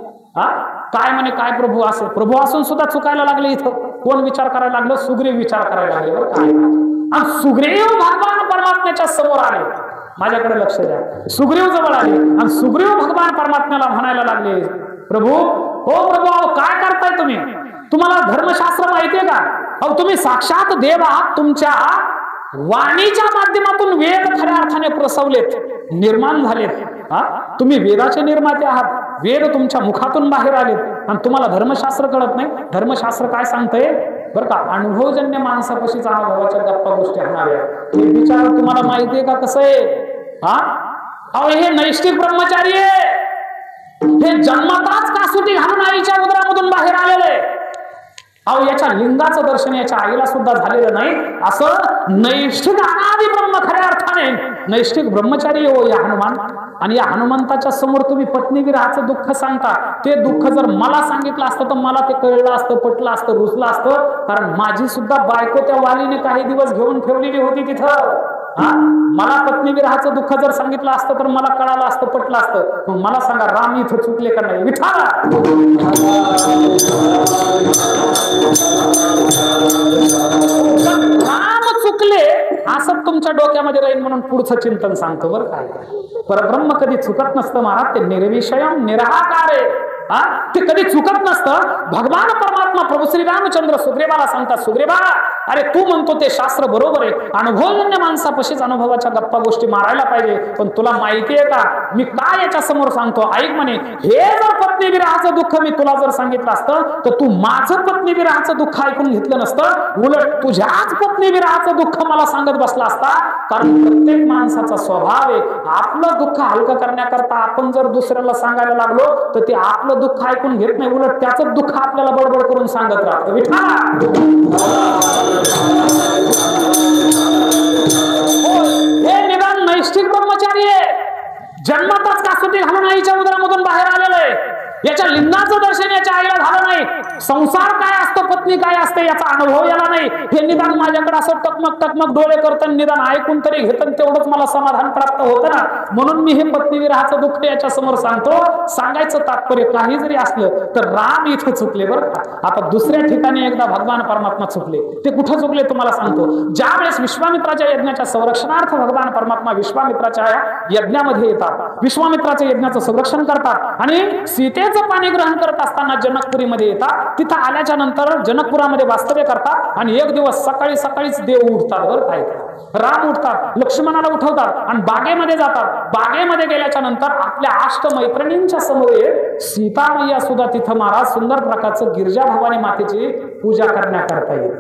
काय म्हणे, काय प्रभू असे? प्रभू असून सुद्धा चुकायला लागले. इथं कोण विचार करायला लागलं? सुग्रीव विचार करायला लागले. बरं काय, आणि सुग्रीव भगवान परमात्म्याच्या समोर आले. माझ्याकडे लक्ष द्या. सुग्रीव जवळ आले आणि सुग्रीव भगवान परमात्म्याला म्हणायला लागले, प्रभू, हो प्रभू, अहो काय करताय तुम्ही? तुम्हाला धर्मशास्त्र माहितीये का? अहो तुम्ही साक्षात देव आहात. तुमच्या वाणीच्या माध्यमातून वेद खऱ्या अर्थाने प्रसवलेत, निर्माण झालेत. तुम्ही वेदाचे निर्माते आहात. वेद तुमच्या मुखातून बाहेर आलेत आणि तुम्हाला धर्मशास्त्र कळत नाही. धर्मशास्त्र काय सांगतंय बरं का? अनुभवजन्य माणसापाशीच अनुभवाच्या गप्पा गोष्टी हाणाव्या. हे विचार तुम्हाला माहितीये का कसं आहे? अहो हे नैष्ठिक ब्रह्मचारी आहे. हे जन्मताच कासुटी घालून आईच्या उदरामधून बाहेर आलेले. अहो याच्या लिंगाचं दर्शन याच्या आईला सुद्धा झालेलं नाही. असं नैष्ठिक अनादि ब्रह्म खऱ्या अर्थाने नैष्ठिक ब्रह्मचारी हो या हनुमान. आणि या हनुमंताच्या समोर तुम्ही पत्नी विरहाचं दुःख सांगता. ते दुःख जर मला सांगितलं असतं तर मला ते कळलं असतं, पटलं असतं, रुचलं असतं. कारण माझी सुद्धा बायको त्या वालीने काही दिवस घेऊन ठेवलेली होती तिथं. मला पत्नी विरहाचं दुःख जर सांगितलं असतं तर मला कळालं असतं, पटलं असतं. मग मला सांगा, राम इथं चुकले का नाही? विठाला राम चुकले असं तुमच्या डोक्यामध्ये राहील म्हणून पुढचं चिंतन सांगतो. बरं काय, परब्रह्म कधी चुकत नसतं महाराज. ते निर्विषयम निराकार आहे. ते कधी चुकत नसतं. भगवान परमात्मा प्रभू श्री रामचंद्र सुग्रीवाला सांगतात, सुग्रीवा, अरे तू म्हणतो ते शास्त्र बरोबर आहे. अनुभवजन्य माणसापाशीच अनुभवाच्या गप्पा गोष्टी मारायला पाहिजे. पण तुला माहितीये का मी काय याच्या समोर सांगतो? ऐक म्हणे, हे जर पत्नी विरहाचं दुःख मी तुला जर सांगितलं असतं तर तू माझं पत्नी विरहाचं दुःख ऐकून घेतलं नसतं. उलट तुझ्याच पत्नी विरहाचं दुःख मला सांगत बसला असता. कारण प्रत्येक माणसाचा स्वभाव आहे, आपलं दुःख हलकं करण्याकरता आपण जर दुसऱ्याला सांगायला लागलो तर ते आपलं दुःख ऐकून घेत नाही, उलट त्याचं दुःख आपल्याला बडबड करून सांगत राहतं. हे निदान नैष्ठिक ब्रह्मचारी आहे. जन्मातच कासुटी घालून आईच्या उदरामधून बाहेर आलेलं आहे. याच्या लिंगाचं दर्शन याच्या आईला झालं नाही. संसार काय असतं, पत्नी काय असते याचा अनुभव याला नाही. हे निदान माझ्याकडे असं टकमक टकमक डोळे करतं, निदान ऐकून तरी घेतं, तेवढंच मला समाधान प्राप्त होतं ना. म्हणून मी हे पत्नी विरहाचं दुःख याच्या समोर सांगतो. सांगायचं तात्पर्य काही जरी असलं तर राम इथं चुकले. बरं का, आता दुसऱ्या ठिकाणी एकदा भगवान परमात्मा चुकले. ते कुठं चुकले तुम्हाला सांगतो. ज्या वेळेस विश्वामित्राच्या यज्ञाच्या संरक्षणार्थ भगवान परमात्मा विश्वामित्राच्या यज्ञामध्ये येतात, विश्वामित्राच्या यज्ञाचं संरक्षण करतात आणि सीतेचं पाणी ग्रहण करत असताना जनकपुरीमध्ये येतात. तिथं आल्याच्या नंतर जनकपुरामध्ये वास्तव्य करतात आणि एक दिवस सकाळी सकाळीच देव उठतात. बरं काय, राम उठतात, लक्ष्मणाला उठवतात आणि बागेमध्ये जातात. बागेमध्ये गेल्याच्या नंतर आपल्या अष्टमैत्रिणींच्या समोर सीता मैया सुद्धा तिथं महाराज सुंदर प्रकारचं गिरजा भवानी मातेची पूजा करण्याकरता येईल.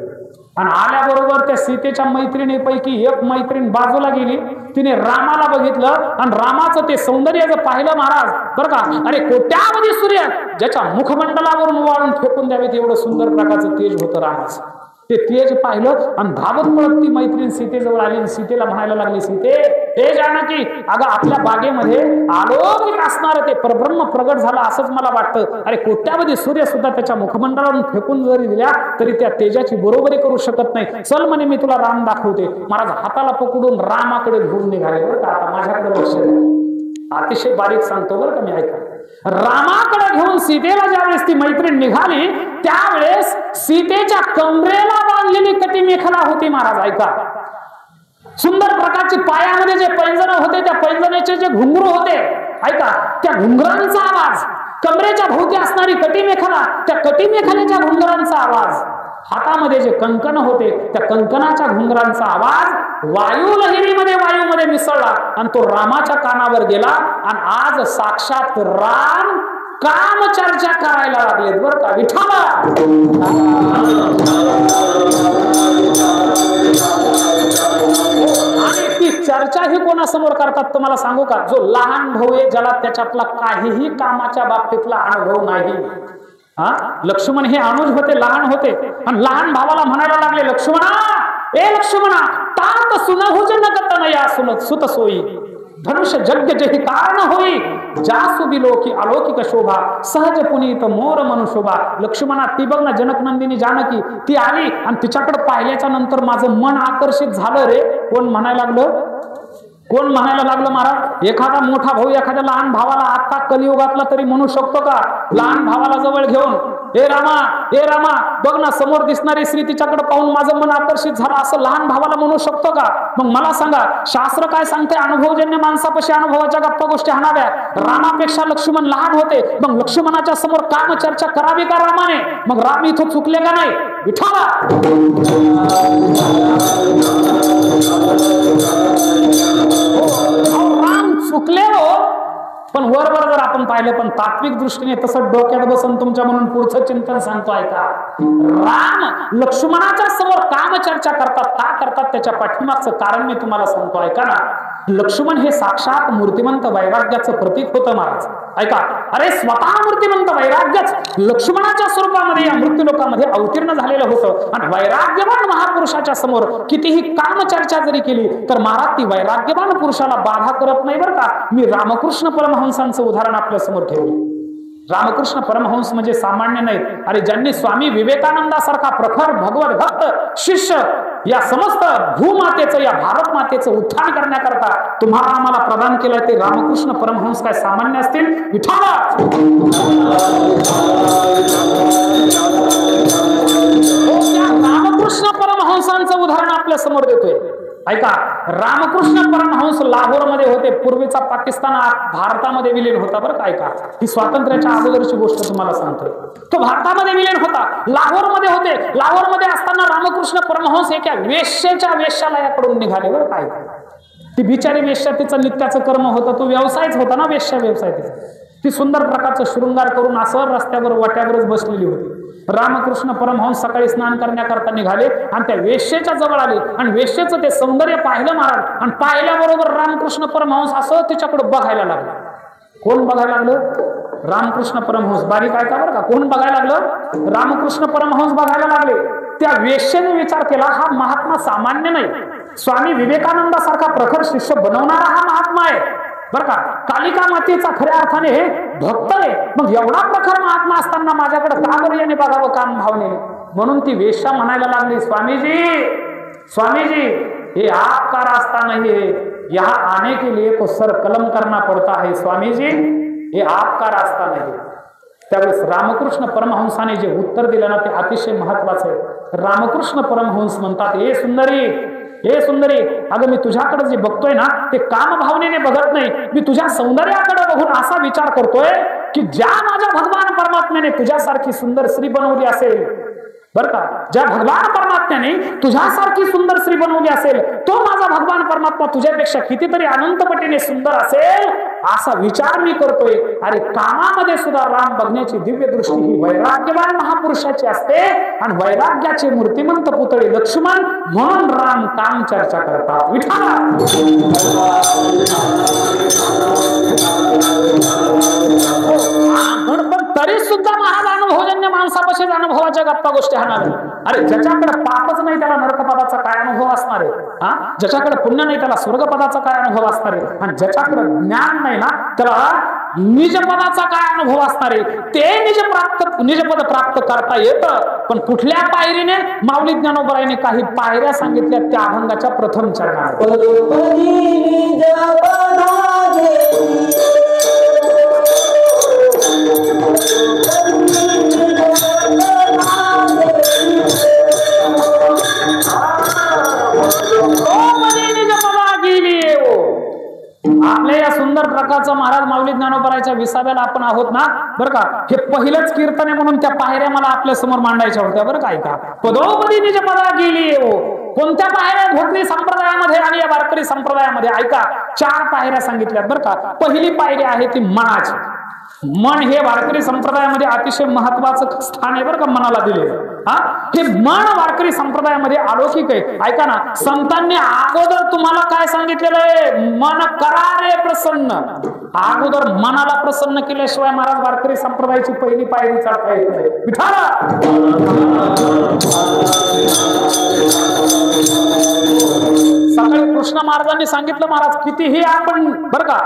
आणि आल्याबरोबर त्या सीतेच्या मैत्रिणीपैकी एक मैत्रीण बाजूला गेली, तिने रामाला बघितलं आणि रामाचं ते सौंदर्य जर पाहिलं महाराज बरं का, अरे कोट्यावधी सूर्य ज्याच्या मुखमंडलावरून वाळून फेकून द्यावेत एवढं सुंदर प्रकारचं तेज होतं रामाचं. ते तेज पाहिलं आणि धावत पळत ती मैत्रीण सीतेजवळ आली आणि सीतेला म्हणायला लागली, सीते हे जानकी, अगं आपल्या बागेमध्ये अलौकिक असणारं ते परब्रह्म प्रगट झालं असंच मला वाटतं. अरे कोट्यावधी सूर्य सुद्धा त्याच्या मुखमंडलावरून फेकून जरी दिल्या तरी त्या तेजाची बरोबरी करू शकत नाही. चल म्हणे मी तुला राम दाखवते. महाराज हाताला पकडून रामाकडे घेऊन निघाले. बरं का, आता माझ्याकडे लक्ष द्या, अतिशय बारीक सांगतो बरं का मी, ऐका. रामाकडे घेऊन सीतेला ज्यावेळेस ती मैत्रीण निघाली त्यावेळेस सीतेच्या कमरेला बांधलेली कटी मेखला होती महाराज, ऐका. सुंदर प्रकारची पायामध्ये जे पैंजण होते त्या पैंजणाचे जे घुंगरू होते, ऐका, त्या घुंगरांचा आवाज, कमरेच्या भोवती असणारी कटी मेखला, त्या कटी मेखलेच्या घुंगरांचा आवाज, हातामध्ये जे कंकण होते त्या कंकणाच्या घुंगरांचा आवाज वायू लहरीमध्ये वायूमध्ये मिसळला आणि तो रामाच्या कानावर गेला. आणि आज साक्षात राम काम चर्चा करायला लागलेत बरं का, विठाला. आणि ती चर्चा ही कोणासमोर करतात तुम्हाला सांगू का, जो लहान भाऊ आहे, ज्याला त्याच्यातला काहीही कामाच्या बाबतीतला अनुभव नाही. लक्ष्मण हे अनुज होते, लहान होते, आणि लहान भावाला म्हणायला लागले, लक्ष्मणा, ए लक्ष्मणा, तात सुनहुज नगत नया सुनत सुत सोयी, धनुष्य जग्ग जही कारण होई, जासु बिलोकी अलौकिक शोभा, सहज पुनीत मोर मनुशोभा. लक्ष्मणा, ती बघ ना जनक नंदिनी जानकी, ती आली आणि तिच्याकडे पाहिल्याच्या नंतर माझं मन आकर्षित झालं रे. कोण म्हणायला लागलं, कोण म्हणायला लागलं महाराज, एखादा मोठा भाऊ एखाद्या लहान भावाला आता कलियुगातला तरी म्हणू शकतो का, लहान भावाला जवळ घेऊन, ए रामा, ए रामा, बघ ना समोर दिसणारी स्त्री, तिच्याकडे पाहून माझं मन आकर्षित झालं, असं लहान भावाला म्हणू शकतो का? मग मला सांगा, शास्त्र काय सांगते, अनुभवजन्य माणसापाशी अनुभवाच्या गप्पा गोष्टी हाणाव्या. रामापेक्षा लक्ष्मण लहान होते, मग लक्ष्मणाच्या समोर काम चर्चा करावी का रामाने? मग राम इथं चुकले का नाही? विठाला. राम चुकले हो, पण वरवर जर आपण पाहिलं, पण तात्विक दृष्टीने तसं डोक्यात बसून तुमच्या म्हणून पुढचं चिंतन सांगतो, ऐका. राम लक्ष्मणाच्या समोर काम चर्चा करतात, का करतात त्याच्या पाठीमागचं कारण मी तुम्हाला सांगतो, ऐका ना. लक्ष्मण हे साक्षात मूर्तिमंत वैराग्याचं प्रतीक होतं महाराज, ऐका. अरे स्वतः मूर्तिमंत वैराग्यच लक्ष्मणाच्या स्वरूपामध्ये या मृत्यू लोकांमध्ये अवतीर्ण झालेलं होतं. आणि वैराग्यवान महापुरुषाच्या समोर कितीही काम चर्चा जरी केली तर महाराज ती वैराग्यवान पुरुषाला बाधा करत नाही बरं का. मी रामकृष्ण परमहंसांचं उदाहरण आपल्या समोर ठेवलं. रामकृष्ण परमहंस म्हणजे सामान्य नाहीत. अरे ज्यांनी स्वामी विवेकानंदासारखा प्रखर भगवत भक्त शिष्य या समस्त भूमातेचं, या भारत मातेचं उत्थान करण्याकरता तुम्हाला आम्हाला प्रदान केलं, ते रामकृष्ण परमहंस काय सामान्य असतील? विठाला. रामकृष्ण परमहंसांचं उदाहरण आपल्या समोर देतोय, ऐका. रामकृष्ण परमहंस लाहोरमध्ये होते. पूर्वीचा पाकिस्तान भारतामध्ये विलीन होता बरं का, ऐका. ही स्वातंत्र्याच्या अगोदरची गोष्ट तुम्हाला सांगतोय. तो भारतामध्ये विलीन होता, लाहोरमध्ये होते. लाहोरमध्ये असताना रामकृष्ण परमहंस एका वेश्येच्या वेश्यालयाकडून निघाले बरं का, ऐका. ती बिचारी वेश्या, तिचं नित्याचं कर्म होतं, तो व्यवसायच होता ना वेश्या व्यवसाय तिचा. ती सुंदर प्रकारचं शृंगार करून असं रस्त्यावर वाट्यावरच बसलेली होती. रामकृष्ण परमहंस सकाळी स्नान करण्याकरता निघाले आणि त्या वेश्येच्या जवळ आले आणि वेश्येचं ते सौंदर्य पाहिलं महाराज. आणि पाहिल्याबरोबर रामकृष्ण परमहंस असं तिच्याकडे बघायला लागलं. कोण बघायला लागलं? रामकृष्ण परमहंस. बारीक ऐका बरं का, कोण बघायला लागलं? रामकृष्ण परमहंस बघायला लागले. त्या वेश्येने विचार केला, हा महात्मा सामान्य नाही, स्वामी विवेकानंदासारखा प्रखर शिष्य बनवणारा हा महात्मा आहे बरं का. कालिका मातेचा खऱ्या अर्थाने हे भक्त आहे. मग एवढा प्रखर महात्मा असताना माझ्याकडे का बरं याने बघावं काम भावनेने? म्हणून ती वेश्या म्हणायला लागली, स्वामीजी, स्वामीजी, ये आपका रास्ता नहीं है, यहाँ आने के लिए तो सर कलम करना पड़ता है स्वामीजी, ये आपका रास्ता नहीं. त्यावेळेस रामकृष्ण परमहंसाने जे उत्तर दिलं ना ते अतिशय महत्वाचं आहे. रामकृष्ण परमहंस म्हणतात, ए सुंदरी, हे सुंदरी, अगं मी तुझ्याकडे जे बघतोय ना ते काम भावनेने बघत नाही, मी तुझ्या सौंदर्याकडे बघून असा विचार करतोय की ज्या माझ्या भगवान परमात्म्याने तुझ्यासारखी सुंदर स्त्री बनवली असेल, बर का. ज्या भगवान परमात्म्याने तुझ्यासारखी सुंदर स्त्री बनवली असेल, तो माझा भगवान परमात्मा तुझ्यापेक्षा कितीतरी अनंत पटीने सुंदर असेल असा विचार मी करतोय. अरे कामामध्ये सुद्धा राम बघण्याची दिव्य दृष्टी ही वैराग्यवान महापुरुषाची असते. आणि वैराग्याचे मूर्तिमंत पुतळे लक्ष्मण, म्हणून राम काम चर्चा करतात. विठाला पण तरी सुद्धा महाराज अनुभवजन्य माणसापाशी अनुभवाच्या गप्पा गोष्टी हाणावे. अरे ज्याच्याकडे पापच नाही त्याला नरकपदाचा काय अनुभव असणार आहे? ज्याच्याकडे पुण्य नाही त्याला स्वर्गपदाचा काय अनुभव असणार आहे? आणि ज्याच्याकडे ज्ञान नाही ना त्याला निजपदाचा काय अनुभव असणार आहे? ते निजपद प्राप्त करता येतं. पण कुठल्या पायरीने? माऊली ज्ञानोबरायने काही पायऱ्या सांगितल्या त्या अभंगाच्या प्रथम चरणात. आपल्या या सुंदर प्रकारचं महाराज माऊली ज्ञानोबरायच्या विसाव्याला आपण आहोत ना, बरं का. हे पहिलंच कीर्तन आहे म्हणून त्या पायऱ्या मला आपल्या समोर मांडायच्या होत्या. बरं का, ऐका. पदोपदी निज पदा गेली हो. कोणत्या पायऱ्या? धोत्री संप्रदायामध्ये आणि या वारकरी संप्रदायामध्ये ऐका 4 पायऱ्या सांगितल्यात. बरं का. पहिली पायरी आहे ती मनाची. मन हे वारकरी संप्रदायामध्ये अतिशय महत्वाचं स्थान आहे बरं का, मनाला दिले. हे मन वारकरी संप्रदायामध्ये अलौकिक आहे. ऐका ना, संतांनी अगोदर तुम्हाला काय सांगितलेलं आहे? मन करा रे प्रसन्न. अगोदर मनाला प्रसन्न केल्याशिवाय महाराज वारकरी संप्रदायाची पहिली पायरी चढता येत नाही. विठाला सकाळी कृष्ण महाराजांनी सांगितलं, महाराज कितीही आपण बरं का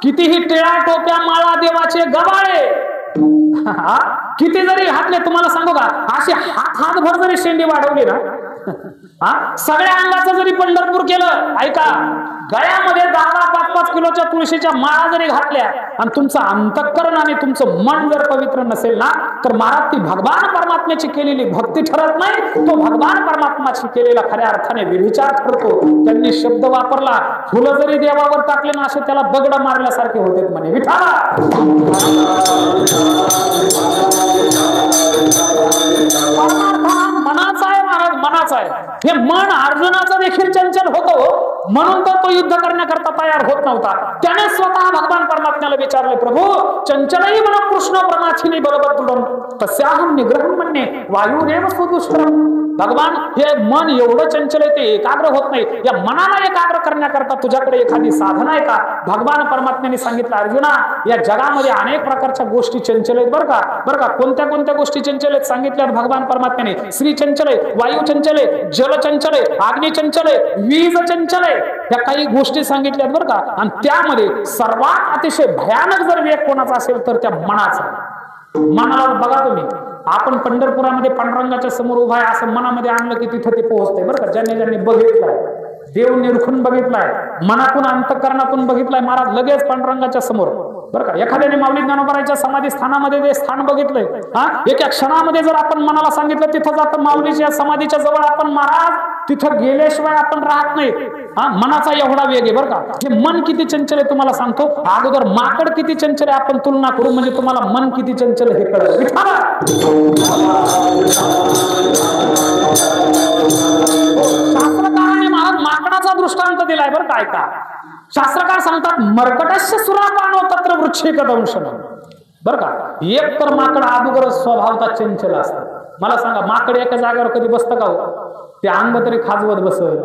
कितीही टिळा टोप्या माळा देवाचे गबाळे किती जरी घातले, तुम्हाला सांगू का, अशी हातभर जरी शेंडी वाढवली ना, सगळ्या अंगाचं जरी पंढरपूर केलं, ऐका, गळ्यामध्ये 10-5 किलोच्या तुळशीच्या माळा जरी घातल्या आणि तुमचं अंतःकरण आणि तुमचं मन जर पवित्र नसेल ना, तर महाराज ती भगवान परमात्म्याची केलेली भक्ती ठरत नाही. तो भगवान परमात्म्याची केलेला खऱ्या अर्थाने व्यभिचार ठरतो. त्यांनी शब्द वापरला, फुलं जरी देवावर टाकले ना, असे त्याला दगड मारल्यासारखे होते म्हणे. विठाला मनाचा आहे महाराज, मनाचा आहे. हे मन अर्जुनाचा देखील चंचल होतो, म्हणून तर तो युद्ध करण्याकरता तयार होत नव्हता. त्याने स्वतः भगवान परमात्म्याला विचारले, प्रभू चंचलही मन कृष्ण प्रमाथिनी बलबद्धुडम तस्याहं निग्रहं मन्ये वायुरेव सुदुष्करम. भगवान हे मन एवढं चंचल आहे ते एकाग्र होत नाही. या मनाला एकाग्र करण्याकरता तुझ्याकडे एखादी साधना आहे का? भगवान परमात्म्याने सांगितलं, अर्जुना या जगामध्ये अनेक प्रकारच्या गोष्टी चंचल आहेत बरं का. बरं का, कोणत्या कोणत्या गोष्टी चंचल आहेत सांगितल्यात भगवान परमात्म्याने. श्री चंचल आहे, वायू चंचल आहे, जल चंचल आहे, अग्नी चंचल आहे, वीज चंचल आहे. त्या काही गोष्टी सांगितल्यात बरं का. आणि त्यामध्ये सर्वात अतिशय भयानक जर वेग कोणाचा असेल तर त्या मनाचा. मनाला बघा तुम्ही, आपण पंढरपुरामध्ये पांडुरंगाच्या समोर उभा आहे असं मनामध्ये आणलं की तिथं ते पोहोचते बरं का. ज्यांनी ज्यांनी बघितलंय, देव निरखून बघितलाय, मनातून अंतःकरणातून बघितलाय, महाराज लगेच पांडुरंगाच्या समोर बरं का. एखाद्याने माऊली ज्ञानोबरायच्या समाधी स्थानामध्ये ते स्थान बघितलंय, एका क्षणामध्ये जर आपण मनाला सांगितलं तिथं जातं माऊलीच्या समाधीच्या जवळ, आपण महाराज तिथं गेल्याशिवाय आपण राहत नाही. मनाचा एवढा वेग आहे बरं का. हे मन किती चंचल आहे तुम्हाला सांगतो. अगोदर माकड किती चंचल आहे आपण तुलना करू, म्हणजे तुम्हाला मन किती चंचल हे कळलं. शास्त्रकाराने महाराज माकडाचा दृष्टांत दिलाय बरं काय का. शास्त्रकार सांगतात, मर्कटस्य सुरापानो तत्र वृक्षेक दंशनम. बरं का, एक तर माकड अगोदर स्वभावता चंचल असतं. मला सांगा, माकड एका जागेवर कधी बसतं का हो? ते अंग तरी खाजवत बसल,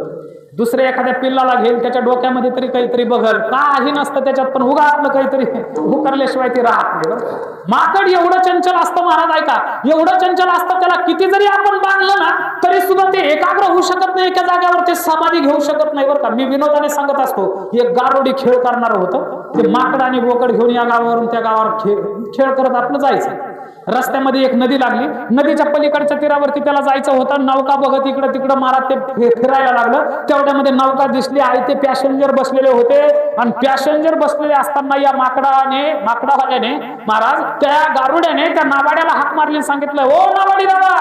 दुसऱ्या एखाद्या पिल्लाला घेईल, त्याच्या डोक्यामध्ये तरी काहीतरी बघल, काही नसतं त्याच्यात, पण उगा आपलं काहीतरी उकरल्याशिवाय ते राहत नाही. माकड एवढं चंचल असतं महाराज, ऐका, एवढं चंचल असतं, त्याला किती जरी आपण बांधलं ना तरी सुद्धा ते एकाग्र होऊ शकत नाही, एका जागेवर ते समाधी घेऊ शकत नाही बरं का. मी विनोदाने सांगत असतो, एक गारोडी खेळ करणार होतं, ते माकड आणि बोकड घेऊन या गावावरून त्या गावावर खेळ करत आपलं जायचं. रस्त्यामध्ये एक नदी लागली, नदीच्या पलीकडच्या तीरावरती त्याला जायचं होतं. नौका बघत इकडं तिकडं मारत ते फिरायला लागलं. तेवढ्यामध्ये नौका दिसली आहे, ते पॅसेंजर बसलेले होते आणि पॅसेंजर बसलेले असताना या माकडावाल्याने महाराज त्या गारुड्याने त्या नावाड्याला हाक मारली, सांगितलं, ओ नावाडी दादा,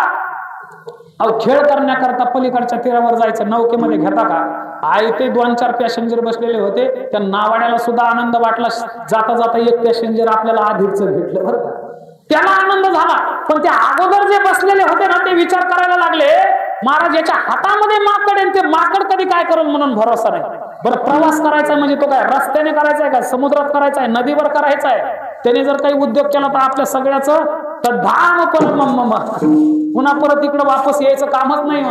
अहो खेळ करण्याकरता पलीकडच्या तीरावर जायचं, नौकेमध्ये घेता का? आई ते 2-4 पॅसेंजर बसलेले होते. त्या नावाड्याला सुद्धा आनंद वाटला. जाता जाता एक पॅसेंजर आपल्याला आधीच भेटलं बरं का. त्याला आनंद झाला. पण ते अगोदर जे बसलेले होते ना, ते विचार करायला लागले, महाराज याच्या हातामध्ये माकड आहे, ते माकड कधी काय करेल म्हणून भरोसा नाही. बरं, प्रवास करायचा म्हणजे तो काय रस्त्याने करायचा आहे का, समुद्रात करायचा आहे, नदीवर करायचा आहे? त्याने जर काही उद्योग केला तर आपल्या सगळ्याचं तर धाम पुन्हा परत इकडं वापस यायचं कामच नाही.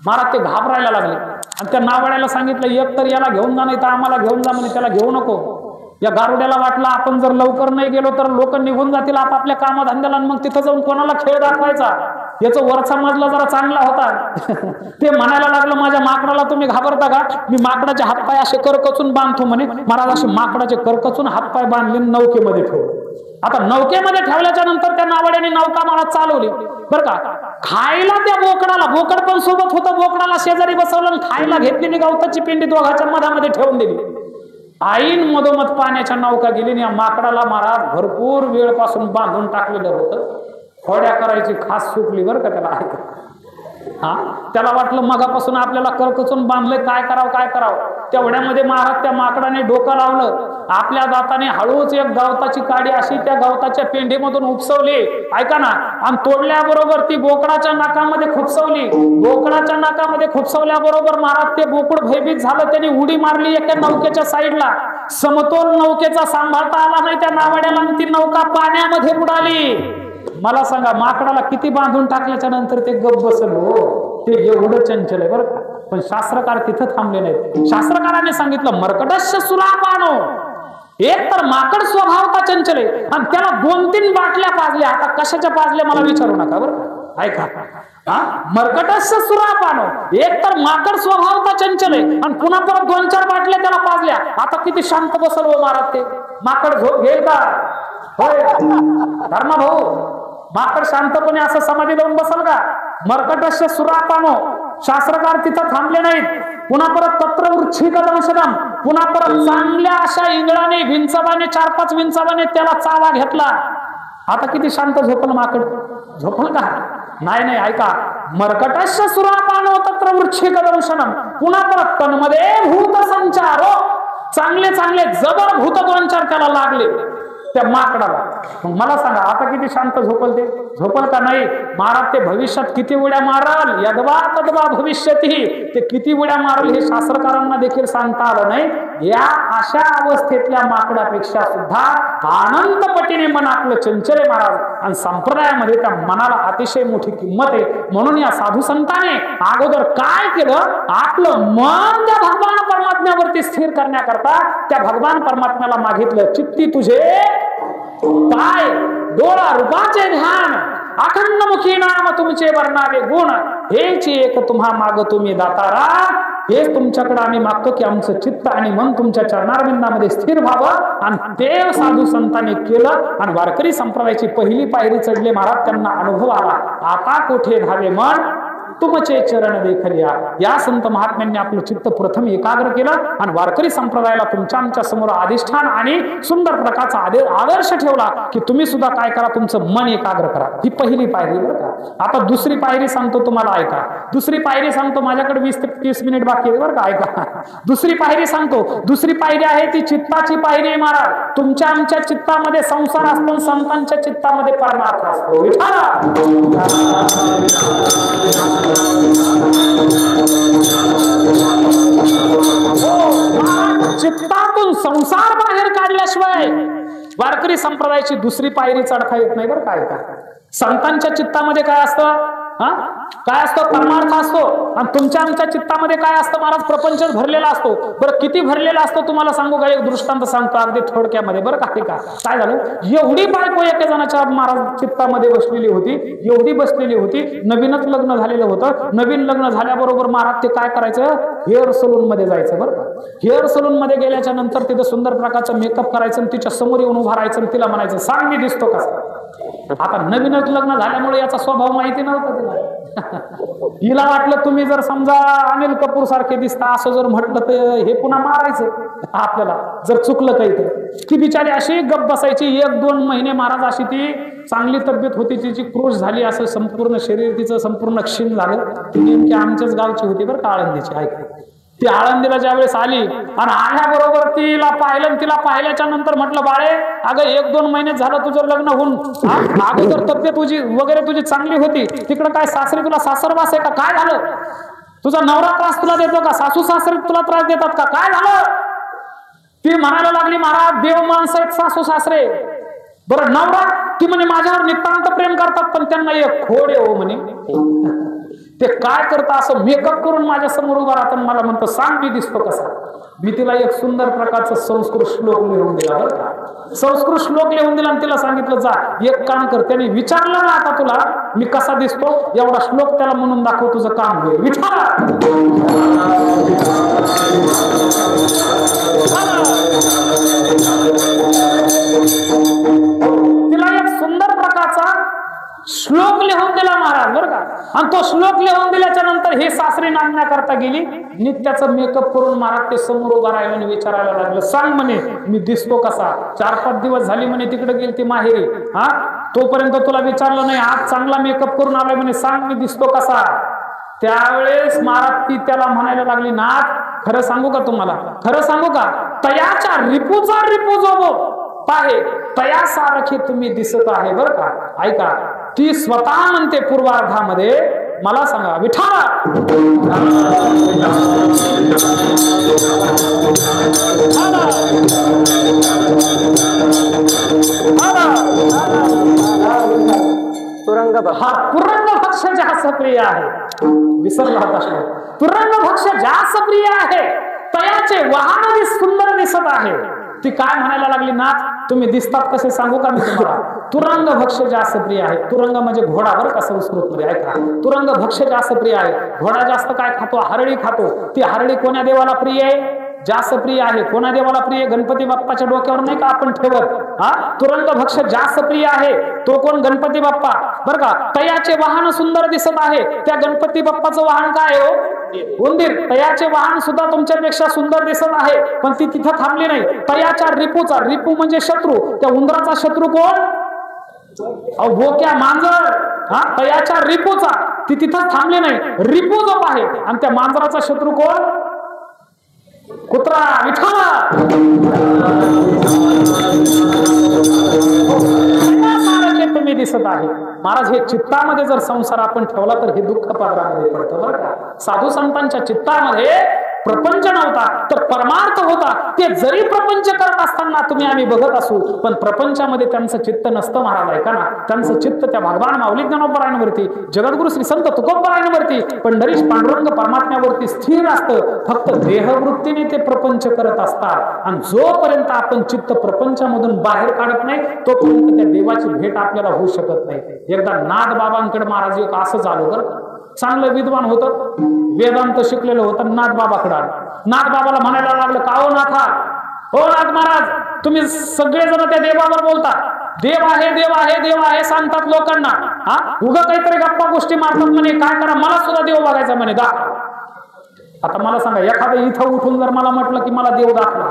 महाराज ते घाबरायला लागले आणि त्या नावाड्याला सांगितलं, एक तर याला घेऊन जा, नाही तर आम्हाला घेऊन जा. म्हणजे त्याला घेऊ नको. या गारुड्याला वाटलं आपण जर लवकर नाही गेलो तर लोक निघून जातील आपापल्या कामधंद्याला, आणि मग तिथं जाऊन कोणाला खेळ दाखवायचा. याचा वरचा मजला जरा चांगला होता. ते म्हणायला लागलं, माझ्या माकडाला तुम्ही घाबरता का? मी माकडाचे हातपाय असे करकचून बांधतो म्हणे. महाराज असे माकडाचे करकचून हातपाय बांधले, नौकेमध्ये ठेवले. आता नौकेमध्ये ठेवल्याच्या नंतर त्या नावाड्याने नौका मला चालवली बरं का. खायला त्या बोकडाला, बोकड पण सोबत होतं, बोकडाला शेजारी बसवलं आणि खायला घेतलेली गवताची पिंडी दोघांच्या मधामध्ये ठेवून दिली. आईन मधोमध पाण्याच्या नौका गेली. या माकडाला महाराज भरपूर वेळपासून बांधून टाकलेलं होतं. खोड्या करायची खास सुटली बरं का त्याला. त्याला वाटलं मगापासून आपल्याला करकचून बांधलंय, काय करावं. तेवढ्यामध्ये महाराज त्या माकडाने डोकं लावलं. आपल्या दाताने हळूच एक गवताची काडी अशी त्या गवताच्या पेंढीमधून उपसवली, ऐका ना, आणि तोडल्याबरोबर ती बोकडाच्या नाकामध्ये खुपसवली. बोकडाच्या नाकामध्ये खुपसवल्याबरोबर महाराज ते बोकड भयभीत झालं. त्यांनी उडी मारली एका नौकेच्या साईडला. समतोल नौकेचा सांभाळता आला नाही त्या नावाड्याला, आणि ती नौका पाण्यामध्ये बुडाली. मला सांगा, माकडाला किती बांधून टाकल्याच्या नंतर ते गप बसल हो. ते एवढं चंचल आहे बरं का. पण शास्त्रकार तिथं थांबले नाहीत. शास्त्रकारांनी सांगितलं, मर्कटस्य सुरापानो, एक तर माकड स्वभावता चंचल आहे आणि त्याला 2-3 बाटल्या पाजल्या. आता कशाच्या पाजल्या मला विचारू नका बरं, ऐका. मर्कटस्य सुरापानो, एक तर माकड स्वभावता चंचल आहे आणि पुन्हा परत 2-4 बाटल्या त्याला पाजल्या. आता किती शांत बसल हो महाराज. ते माकड झोप घेईल का? होय धर्मा भाऊ, माकड शांतपणे असं समाधी लावून बसल का? मर्कटस्य सुरापानो. शास्त्रकार तिथं थांबले नाहीत. पुन्हा परत तत्र वृच्छिकदंशनम, पुन्हा परत चांगल्या अशा इंगळाने, विंचवाने, 4-5 विंचवाने त्याला चावा घेतला. आता किती शांत झोपल माकड? झोपल का? नाही, ऐका. मर्कटस्य सुरापानो तत्र वृच्छिकदंशनम, पुन्हा परत तन्मध्ये भूत संचारो, चांगले जबर भूत 2-4 त्याला लागले त्या माकडाला. मग मला सांगा, आता किती शांत झोपल? ते झोपल का नाही? महाराज ते भविष्यात किती उड्या मारल, यद्वा तद्वा भविष्यती, ते किती उड्या मारल हे शास्त्रकारांना देखील सांगता आलं नाही. या अशा अवस्थेतल्या माकडापेक्षा सुद्धा अनंत पटीने मन आपलं चंचल आहे महाराज. आणि संप्रदायामध्ये त्या मनाला अतिशय मोठी किंमत आहे. म्हणून या साधू संतांनी अगोदर काय केलं, आपलं मन त्या भगवान परमात्म्यावरती स्थिर करण्याकरता त्या भगवान परमात्म्याला मागितलं, चित्ती तुझे पाय डोळा रूपाचे ध्यान, अखंड मुखी नाम तुमचे वर्णावे गुण, हेच एक तुम्हा माग तुम्ही दातारा. हेच तुमच्याकडे आम्ही मागतो की आमचं चित्त आणि मन तुमच्या चरणारविंदामध्ये स्थिर व्हावं. आणि ते साधू संतांनी केलं आणि वारकरी संप्रदायाची पहिली पायरी चढले महाराज. त्यांना अनुभव आला, आता कोठे धावे मन तुमचे चरण देखलिया. या संत महात्म्यांनी आपलं चित्त प्रथम एकाग्र केलं आणि वारकरी संप्रदायाला तुमच्या आमच्या समोर अधिष्ठान आणि सुंदर प्रकारचा आदर्श ठेवला की तुम्ही सुद्धा काय करा, तुमचं मन एकाग्र करा. ही पहिली पायरी बरं का. आता दुसरी पायरी सांगतो तुम्हाला, ऐका. दुसरी पायरी सांगतो, माझ्याकडे 20 ते 30 मिनिट बाकी आहे बरं का, ऐका. दुसरी पायरी सांगतो. दुसरी पायरी आहे ती चित्ताची पायरी आहे महाराज. तुमच्या आमच्या चित्तामध्ये संसार असतो, संतांच्या चित्तामध्ये परमार्थ असतो. चित्तातून संसार बाहेर काढल्याशिवाय वारकरी संप्रदायाची दुसरी पायरी चढता येत नाही बरं काय. संतांच्या चित्तामध्ये काय असतं, काय असतं? परमार्थ असतो. आणि तुमच्या आमच्या चित्तामध्ये काय असतं महाराज? प्रपंच भरलेला असतो. बरं किती भरलेला असतो तुम्हाला सांगू का? एक दृष्टांत सांगतो अगदी थोडक्यामध्ये बरं का. काय झालं, एवढी बायको एका जणाच्या महाराज चित्तामध्ये बसलेली होती, एवढी बसलेली होती. नवीनच लग्न झालेलं होतं. नवीन लग्न झाल्याबरोबर महाराज ते काय करायचं, हेअर सलून मध्ये जायचं बरं का. हेअर सलून मध्ये गेल्याच्या नंतर तिथं सुंदर प्रकारचं मेकअप करायचं आणि तिच्या समोर येऊन उभा राहायचं आणि तिला म्हणायचं, सांग मी दिसतो कसा. आता नवीनच लग्न झाल्यामुळे याचा स्वभाव माहिती नव्हता तिला. हिला वाटलं तुम्ही जर समजा अनिल कपूर सारखे दिसता असं जर म्हटलं तर हे पुन्हा मारायचं आपल्याला जर चुकलं काही तर. ती बिचारी अशी गप बसायची. 1-2 महिने महाराज अशी ती चांगली तब्येत होती, तिची क्रोश झाली, असं संपूर्ण शरीर तिचं संपूर्ण क्षीण झालं. ती नेमकी आमच्याच गावची होती बरं का, आळंदीची. ऐका, ती आळंदीला ज्यावेळेस आली आणि आल्याबरोबर तिला पाहिल्याच्या नंतर म्हटलं, बाळे अगं 1-2 महिने झालं तुझं लग्न होऊन, अगोदर तब्येत तुझी वगैरे तुझी चांगली होती, तिकडं काय सासरी तुला सासरवास आहे का, काय झालं, तुझा नवरा त्रास तुला देतो का, सासू सासरे तुला त्रास देतात का, काय झालं. ती म्हणायला लागली, महाराज देव माणसं आहेत सासू सासरे, बरं नवरा, ती म्हणे माझ्यावर नितांत प्रेम करतात पण त्यांना एक खोड आहे हो म्हणे, ते काय करता असं मेकअप करून माझ्या समोर उभा राहतात, मला म्हणतो सांग मी दिसतो कसा. मी तिला एक सुंदर प्रकारचा संस्कृत श्लोक लिहून दिला, बरं का, संस्कृत श्लोक लिहून दिला आणि तिला सांगितलं जा एक काम कर, त्याने विचारलं ना आता तुला मी कसा दिसतो, एवढा श्लोक त्याला म्हणून दाखव, तुझं काम होईल. विचारा तिला एक सुंदर प्रकारचा श्लोक लिहून दिला महाराज, बरं का, आणि तो श्लोक लिहून दिल्याच्या नंतर हे सासरी नांदण्या करता गेली, नित्याचं मेकअप करून महाराज ते समोर उभा राहिला आणि विचारायला लागलं, सांग म्हणे मी दिसतो कसा. 4-5 दिवस झाली म्हणे तिकडे गेली ती माहेरी, तोपर्यंत तुला विचारलं नाही, आज चांगला मेकअप करून आलाय म्हणे, सांग मी दिसतो कसा. त्यावेळेस महाराज ती त्याला म्हणायला लागली, नाथ खरं सांगू का तुम्हाला, खरं सांगू का, तयाच्या रिपूचा रिपू जो पाहे तया सारखे तुम्ही दिसत आहे, बरं का. ऐका, ती स्वतः म्हणते पूर्वार्धामध्ये, मला सांगा विठाला हा पुरंग भक्ष जास्त प्रिय आहे, विसरला होता श्लोक, पुरंग भक्ष जास्त प्रिय आहे, तयाचे वाहन सुंदर दिसत आहे. ती काय म्हणायला लागली, नाथ तुम्ही दिसतात कसे सांगू का मी तुम्हाला, तुरंग भक्ष जास्त प्रिय आहे. तुरंग म्हणजे घोडा, बरं का, संस्कृत मध्ये ऐका, तुरंग भक्ष जास्त प्रिय आहे. घोडा जास्त काय खातो, हरळी खातो. ती हरळी कोण्या देवाला प्रिय आहे, जास्त प्रिय आहे. कोणा देवाला प्रिय, गणपती बाप्पाच्या डोक्यावर नाही का आपण ठेवत, तुरंग भक्ष जास्त प्रिय आहे. तो कोण, गणपती बाप्पा, बरं का. तयाचे वाहन सुंदर दिसत आहे. त्या गणपती बाप्पाचं वाहन काय हो, उंदीर. तयाचे वाहन सुद्धा तुमच्यापेक्षा सुंदर दिसत आहे, पण ती तिथं थांबली नाही. तयाच्या रिपूचा, रिपू म्हणजे शत्रू, त्या उंदराचा शत्रू कोण, भोक्या मांजर. तयाच्या रिपूचा, ती तिथं थांबली नाही, रिपू जो आहे. आणि त्या मांजराचा शत्रू कोण, कुत्रा, विठाला. तुम्ही दिसत आहे. महाराज हे चित्तामध्ये जर संसार आपण ठेवला तर हे दुःख पात्रामध्ये पडतं, बरं का. साधू संतांच्या चित्तामध्ये प्रपंच नव्हता तर परमार्थ होता. ते जरी प्रपंच करत असताना तुम्ही आम्ही बघत असू, पण प्रपंचामध्ये त्यांचं चित्त नसतं महाराज, ऐका ना. त्यांचं चित्त त्या भगवान माऊली ज्ञानोबरायांवरती, जगद्गुरु श्री संत तुकोबरायांवरती, पंढरीश पांडुरंग परमात्म्यावरती स्थिर असतं. फक्त देहवृत्तीने ते प्रपंच करत असतात. आणि जोपर्यंत आपण चित्त प्रपंचामधून बाहेर काढत नाही तोपर्यंत त्या देवाची भेट आपल्याला होऊ शकत नाही. एकदा नाथ बाबांकडे महाराज एक असं झालं, बरं, चांगलं विद्वान होतं, वेदांत शिकलेलं होतं. नाथ बाबाकडे आलं. नाथ बाबाला म्हणायला लागलं, का हो नाथा, हो नाथ महाराज, तुम्ही सगळेजण त्या देवावर बोलतात, देव आहे देव आहे देव आहे सांगतात लोकांना, उगा काहीतरी गप्पा गोष्टी मारतात म्हणे, काय करा, मला सुद्धा देव बघायचा म्हणे, दाखवा. आता मला सांगा, एखादं इथं उठून जर मला म्हटलं की मला देव दाखवा,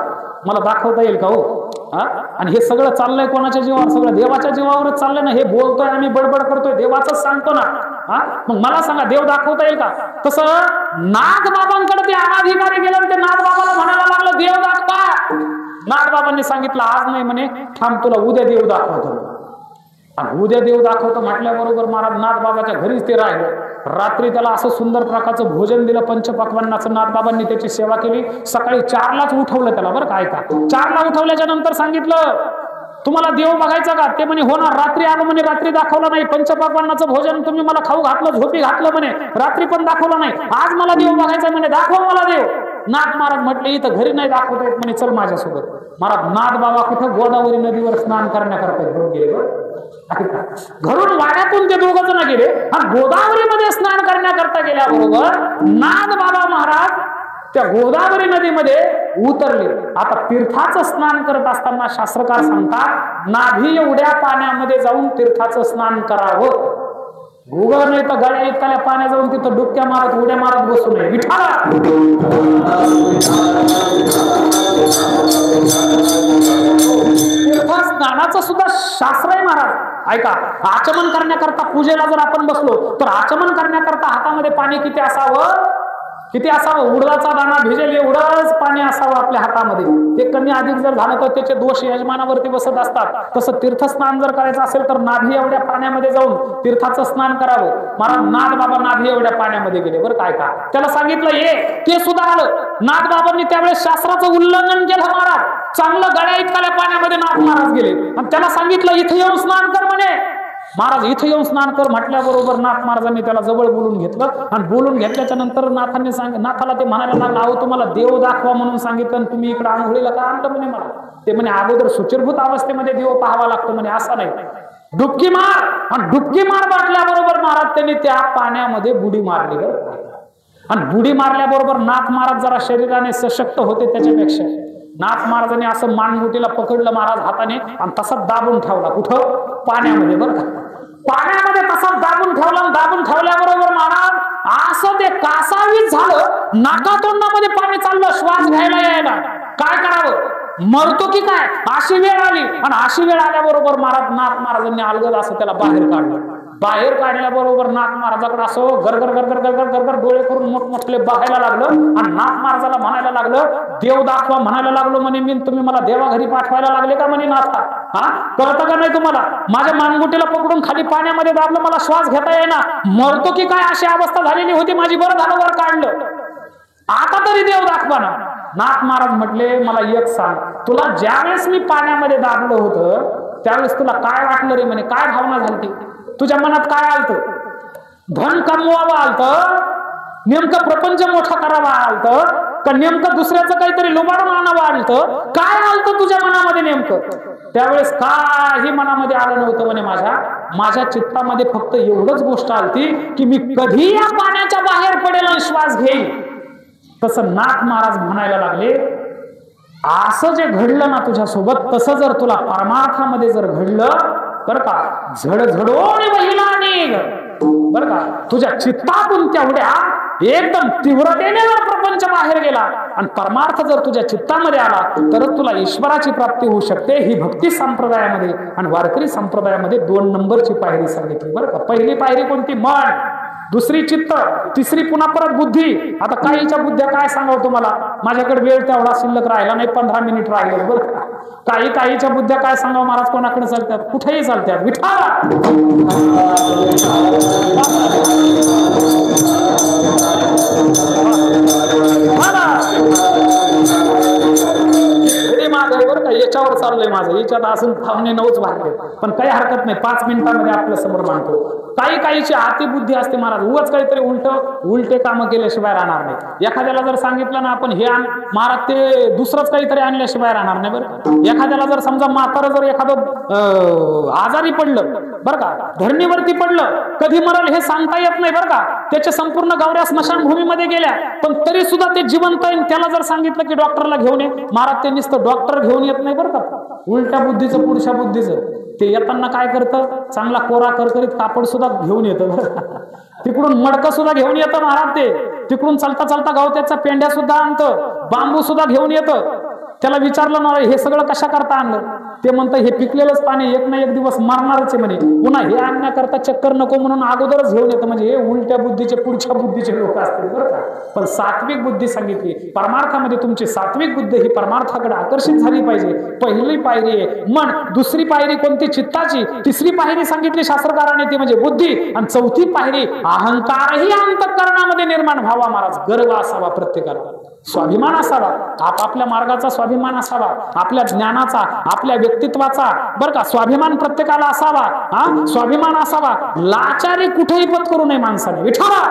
मला दाखवता येईल का हो? आणि हे सगळं चाललंय कोणाच्या जीवावर, सगळं देवाच्या जीवावरच चाललंय ना. हे बोलतोय आम्ही, बडबड करतोय, देवाचंच सांगतो ना. मग मला सांगा, देव दाखवता येईल का? तसं नाथ बाबांकडे ते अनाधिकारी गेलं, ते नाथ बाबाला म्हणायला लागलं, देव दाखवा. नाथ बाबांनी सांगितलं, आज नाही म्हणे, थांब तुला उद्या देव दाखवतो. आणि उद्या देव दाखवतो म्हटल्याबरोबर महाराज नाथ बाबाच्या घरीच ते राहिले. रात्री त्याला असं सुंदर प्रकारचं भोजन दिलं, पंचपक्वान्नाचं. नाथ बाबांनी त्याची सेवा केली. सकाळी 4लाच उठवलं त्याला, बरं का. ऐका, 4ला उठवल्याच्या नंतर सांगितलं, तुम्हाला देव बघायचा का? ते म्हणे, होणार. रात्री आलो म्हणे, रात्री दाखवलं नाही. पंचपक्वान्नाचं भोजन तुम्ही मला खाऊ घातलं, झोपी घातलं म्हणे, रात्री पण दाखवलं नाही. आज मला देव बघायचा म्हणे, दाखव मला देव. नाथ महाराज म्हटले, इथं घरी नाही दाखवता येत म्हणे, चल माझ्यासोबत. महाराज नाथ बाबा कुठं, गोदावरी नदीवर स्नान करण्याकरता घेऊन गेले. घरून वाड्यातून ते दोघ जण गेले आणि गोदावरीमध्ये स्नान करण्याकरता गेल्याबरोबर नाथ बाबा महाराज त्या गोदावरी नदीमध्ये उतरले. आता तीर्थाचं स्नान करत असताना शास्त्रकार सांगतात, नाभी एवढ्या पाण्यामध्ये जाऊन तीर्थाचं स्नान करावं. गुगळ नाही तर गळ्या इतक्या पाण्यात जाऊन तिथं डुबक्या मारत, उड्या मारत बसू नये. विठाला तीर्थस्नानाचं सुद्धा शास्त्र आहे महाराज. ऐका, आचमन करण्याकरता पूजेला जर आपण बसलो तर आचमन करण्याकरता हातामध्ये पाणी किती असावं? किती असावं, उडदाचा दाणा भिजेल एवढंच पाणी असावं आपल्या हातामध्ये. ते कमी अधिक जर झालं तर त्याचे दोष यजमानावरती बसत असतात. तसं तीर्थस्नान जर करायचं असेल तर नाभी एवढ्या पाण्यामध्ये जाऊन तीर्थाचं स्नान करावं. महाराज नाथ बाबा नाभी एवढ्या पाण्यामध्ये गेले बरं काय का, त्याला सांगितलं ये, ते सुद्धा आलं. नाथ बाबांनी त्यावेळेस शास्त्राचं उल्लंघन केलं महाराज. चांगलं गळ्या इतकाल्या पाण्यामध्ये नाथ महाराज गेले आणि त्याला सांगितलं इथे येऊन स्नान कर म्हणे. महाराज इथे येऊन स्नान कर म्हटल्याबरोबर नाथ महाराजांनी त्याला जवळ बोलून घेतलं आणि बोलून घेतल्याच्या नंतर नाथाला ते म्हणायला लागला, अहो तुम्हाला देव दाखवा म्हणून सांगितलं तुम्ही इकडे आंघोळीला का आणलं म्हणे मला. ते म्हणे अगोदर सुचिरभूत अवस्थेमध्ये देव पाहावा लागतो म्हणे, असं नाही. डुबकी मार, आणि डुबकी मार म्हटल्याबरोबर महाराज त्यांनी त्या पाण्यामध्ये बुडी मारली आणि बुडी मारल्याबरोबर नाथ महाराज जरा शरीराने सशक्त होते त्याच्यापेक्षा. नाथ महाराजांनी असं मानगुटीला पकडलं महाराज हाताने आणि तसाच दाबून ठेवला. कुठं? पाण्यामध्ये. बरं का, पाण्यामध्ये तसाच दाबून ठेवला. दाबून ठेवल्याबरोबर महाराज असं ते कासावीस झालं, नाकातोंडामध्ये पाणी चाललं, श्वास घ्यायला यायला. काय करावं, मरतो की काय अशी वेळ आली. आणि अशी वेळ आल्याबरोबर नाथ महाराजांनी अलगद असं त्याला बाहेर काढलं. बाहेर काढल्याबरोबर नाथ महाराजाकडे असं गरगर गरगर गरगर गरगर डोळे करून मोठमोठले बघायला लागलं आणि नाथ महाराजाला म्हणायला लागलं, देव दाखवा म्हणायला लागलो म्हणे. मी तुम्ही मला देवाघरी पाठवायला लागले का म्हणे नाथा, हा कळतं का नाही तुम्हाला. माझ्या मानगुटीला पकडून खाली पाण्यामध्ये दाबलं, मला श्वास घेता येईना, मरतो की काय अशी अवस्था झालेली होती माझी. बरं झालं वर काढलं, आता तरी देव दाखवा ना. नाथ महाराज म्हटले, मला एक सांग, तुला ज्यावेळेस मी पाण्यामध्ये दाबलं होतं त्यावेळेस तुला काय वाटलं रे म्हणे, काय भावना झाली, तुझ्या मनात काय आलत? धन कमवावं आलत, नेमकं प्रपंच मोठा करावा आलत, का नेमकं दुसऱ्याचं काहीतरी लुबाड मानावं आलत, काय आलत तुझ्या मनामध्ये नेमकं? त्यावेळेस काही मनामध्ये आलं नव्हतं म्हणे. माझ्या चित्तामध्ये फक्त एवढंच गोष्ट आलती की मी कधी या पाण्याच्या बाहेर पडेल आणि श्वास घेईन. तसं नाथ महाराज म्हणायला लागले, असं जे घडलं ना तुझ्यासोबत, तसं जर तुला परमार्थामध्ये जर घडलं बर का, झडझडोन वहिला निघ. बर का, तुझ्या चित्तातून तेवढ्या एकदम तीव्रतेने जर प्रपंच बाहेर गेला आणि परमार्थ जर तुझ्या चित्तामध्ये आला तर तुला ईश्वराची प्राप्ती होऊ शकते. ही भक्ती संप्रदायामध्ये आणि वारकरी संप्रदायामध्ये 2 नंबरची पायरी सांगितली. बरं का, पहिली पायरी कोणती? मन, दुसरी चित्त, तिसरी पुन्हा परत बुद्धी. आता काहीच्या बुद्ध्या काय सांगावं तुम्हाला, माझ्याकडे वेळ तेवढा शिल्लक राहिला नाही, 15 मिनिट राहिले. बरं का, काहीच्या बुद्ध्या काय सांगावं महाराज, कोणाकडे चालतात, कुठेही चालतात. विठ्ठल बरं का, याच्यावर चाललंय माझं, याच्यात असून थांबणे 9च भाग, पण काही हरकत नाही, 5 मिनिटांमध्ये आपल्या समोर मांडतो. काहीची अतिबुद्धी असते महाराज, उगाच काहीतरी उलटे कामं केल्याशिवाय राहणार नाही. एखाद्याला जर सांगितलं ना आपण हे आण महाराज, ते दुसरंच काहीतरी आणल्याशिवाय राहणार नाही. बरं, एखाद्याला जर समजा म्हातारं जर एखादं आजारी पडलं बरं का, धरणीवरती पडलं, कधी मरल हे सांगता येत नाही. बरं का, त्याच्या संपूर्ण गावऱ्या स्मशानभूमीमध्ये गेल्या पण तरी सुद्धा ते जिवंत आहे. त्याला जर सांगितलं की डॉक्टरला घेऊन ये, महाराज ते नुसतं डॉक्टर घेऊन येत नाही. बरं का, उलट्या बुद्धीचं पुढच्या बुद्धीचं ते येताना काय करतं, चांगला कोरा करकरीत कापड सुद्धा घेऊन येतं. तिकडून मडकं सुद्धा घेऊन येतं महाराज. ते तिकडून चालता चालता गवत्याचा पेंड्या सुद्धा आणतं, बांबू सुद्धा घेऊन येतं. त्याला विचारलं ना हे सगळं कशा करता आणलं, ते म्हणतं हे पिकलेलंच पाणी एक ना एक दिवस मारणारच आहे म्हणे, पुन्हा हे आणण्याकरता चक्कर नको म्हणून अगोदरच घेऊन येतं. म्हणजे हे उलट्या बुद्धीचे पुढच्या बुद्धीचे लोक असतील. बरं का, पण सात्विक बुद्धी सांगितली, परमार्थामध्ये तुमची सात्विक बुद्धी ही परमार्थाकडे आकर्षित झाली पाहिजे. पहिली पायरी आहे मन, दुसरी पायरी कोणती? चित्ताची. तिसरी पायरी सांगितली शास्त्रकाराने ती म्हणजे बुद्धी, आणि चौथी पायरी अहंकारही अंतःकरणामध्ये निर्माण व्हावा. महाराज, गर्व असावा प्रत्येकाला, स्वाभिमान असावा, आपापल्या मार्गाचा स्वाभिमान असावा, आपल्या ज्ञानाचा, आपल्या व्यक्तित्वाचा. बरं का, स्वाभिमान प्रत्येकाला असावा. हा, स्वाभिमान असावा, लाचारी कुठेही पत्करू नये माणसाने. विठ्ठला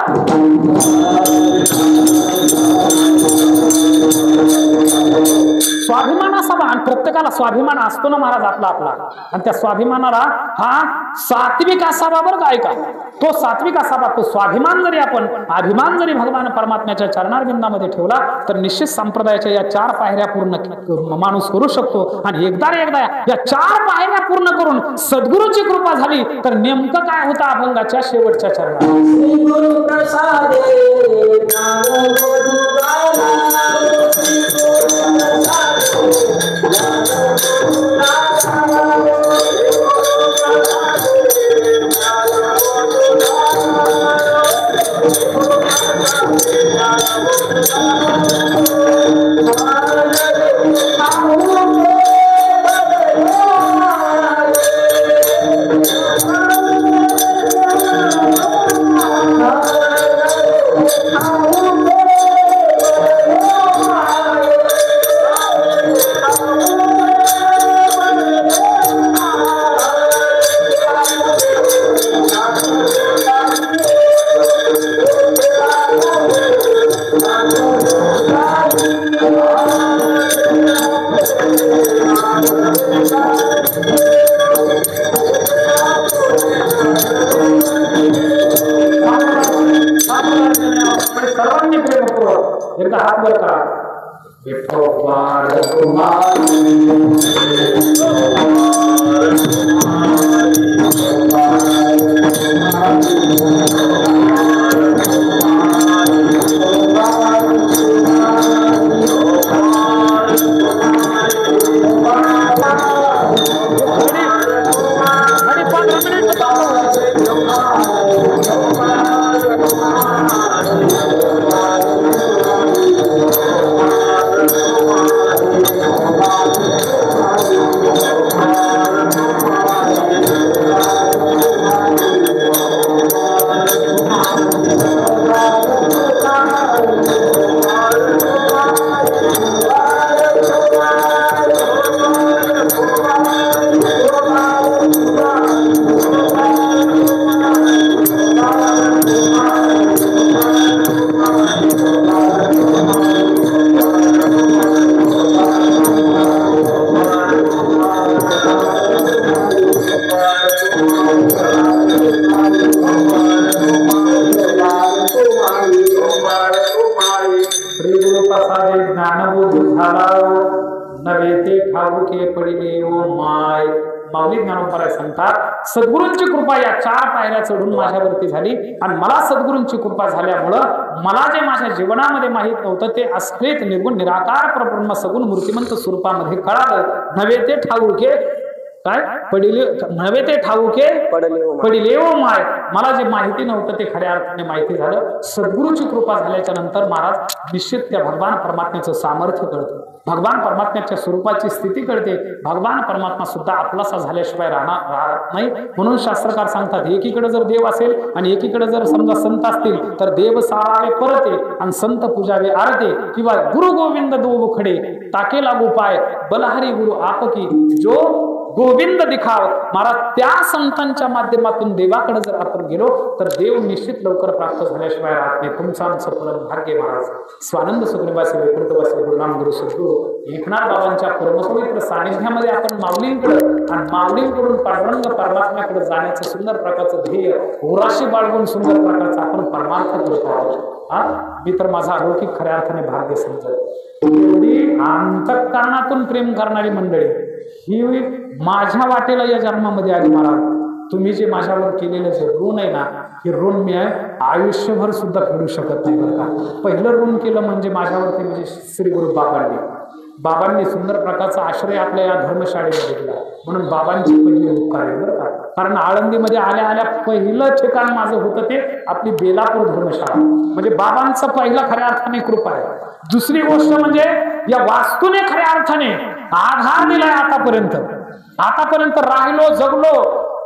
स्वाभिमान असावा, आणि प्रत्येकाला स्वाभिमान असतो ना महाराज आपला, आणि त्या स्वाभिमानाला हा सात्विक असावा. बरं का, ऐका, तो सात्विक असावा. तो स्वाभिमान जरी आपण अभिमान जरी भगवान परमात्म्याच्या चरणारविंदामध्ये ठेवला तर निश्चित संप्रदायाच्या या 4 पायऱ्या पूर्ण माणूस करू शकतो. आणि एकदा या 4 पायऱ्या पूर्ण करून सद्गुरूची कृपा झाली तर नेमकं काय होतं अभंगाच्या शेवटच्या चरणात? Thank you. सर्वांनी प्रेमपूर्वक एकदा हात वर करा. माऊली ज्ञानोबा सांगतात सद्गुरूंची कृपा या 4 पायऱ्या चढून माझ्यावरती झाली आणि मला सद्गुरूंची कृपा झाल्यामुळं मला जे माझ्या जीवनामध्ये माहित नव्हतं ते अस्फलित निर्गुण निराकार परब्रह्म सगुण मूर्तिमंत स्वरूपामध्ये कळालं. नव्हे ते ठाऊके काय पडिले नव्हे ते ठाऊके पडिले ओ माय. मला जे माहिती नव्हतं ते खऱ्या अर्थाने माहिती झालं. सद्गुरूची कृपा झाल्याच्या नंतर महाराज निश्चित त्या भगवान परमात्म्याचं सामर्थ्य कळतं. भगवान परमात्म्याच्या स्वरूपाची स्थिती कळते. भगवान परमात्मा सुद्धा आपलासा झाल्याशिवाय राहत नाही. म्हणून शास्त्रकार सांगतात एकीकडे जर देव असेल आणि एकीकडे जर समजा संत असतील तर देव सारावे परते आणि संत पूजावे आरते. किंवा गुरु गोविंद दो खडे टाके लागू पाय बलहारी गुरु आपकी जो गोविंद दिखाव. महाराज त्या संतांच्या माध्यमातून देवाकडे जर आपण गेलो तर देव निश्चित लवकर प्राप्त झाल्याशिवाय राहत नाही. तुमचं आमचं परम भाग्य महाराज. स्वानंद सुखनिवासी वैकुंठवासी गुरुनाम गुरु सद्गुरू एकनाथ बाबांच्या परमपवित्र सानिध्यामध्ये आपण माऊलींकडे आणि माऊलींकडून पांडुरंग परमात्म्याकडे जाण्याचं सुंदर प्रकारचं ध्येय उराशी बाळगून सुंदर प्रकारचं आपण परमार्थ करतो आहोत. मी तर माझा अलौकिक खऱ्या अर्थाने भाग्य समजत. एवढी अंतःकरणातून प्रेम करणारी मंडळी ही माझ्या वाटेला या जन्मामध्ये आली. महाराज तुम्ही जे माझ्यावर केलेलं जे ऋण आहे ना हे ऋण मी आयुष्यभर सुद्धा फेडू शकत नाही बरं का. पहिलं ऋण केलं म्हणजे माझ्यावरती म्हणजे श्री गुरु बाबांनी सुंदर प्रकारचा आश्रय आपल्या या धर्मशाळेमध्ये दिला. म्हणून बाबांची पहिली उपकार आहे बरं का. कारण आळंदीमध्ये आल्या आल्या पहिलं ठिकाण माझं होतं ते आपली बेलापूर धर्मशाळा. म्हणजे बाबांचा पहिला खऱ्या अर्थाने कृपा आहे. दुसरी गोष्ट म्हणजे या वास्तूने खऱ्या अर्थाने आधार दिलाय. आतापर्यंत राहिलो जगलो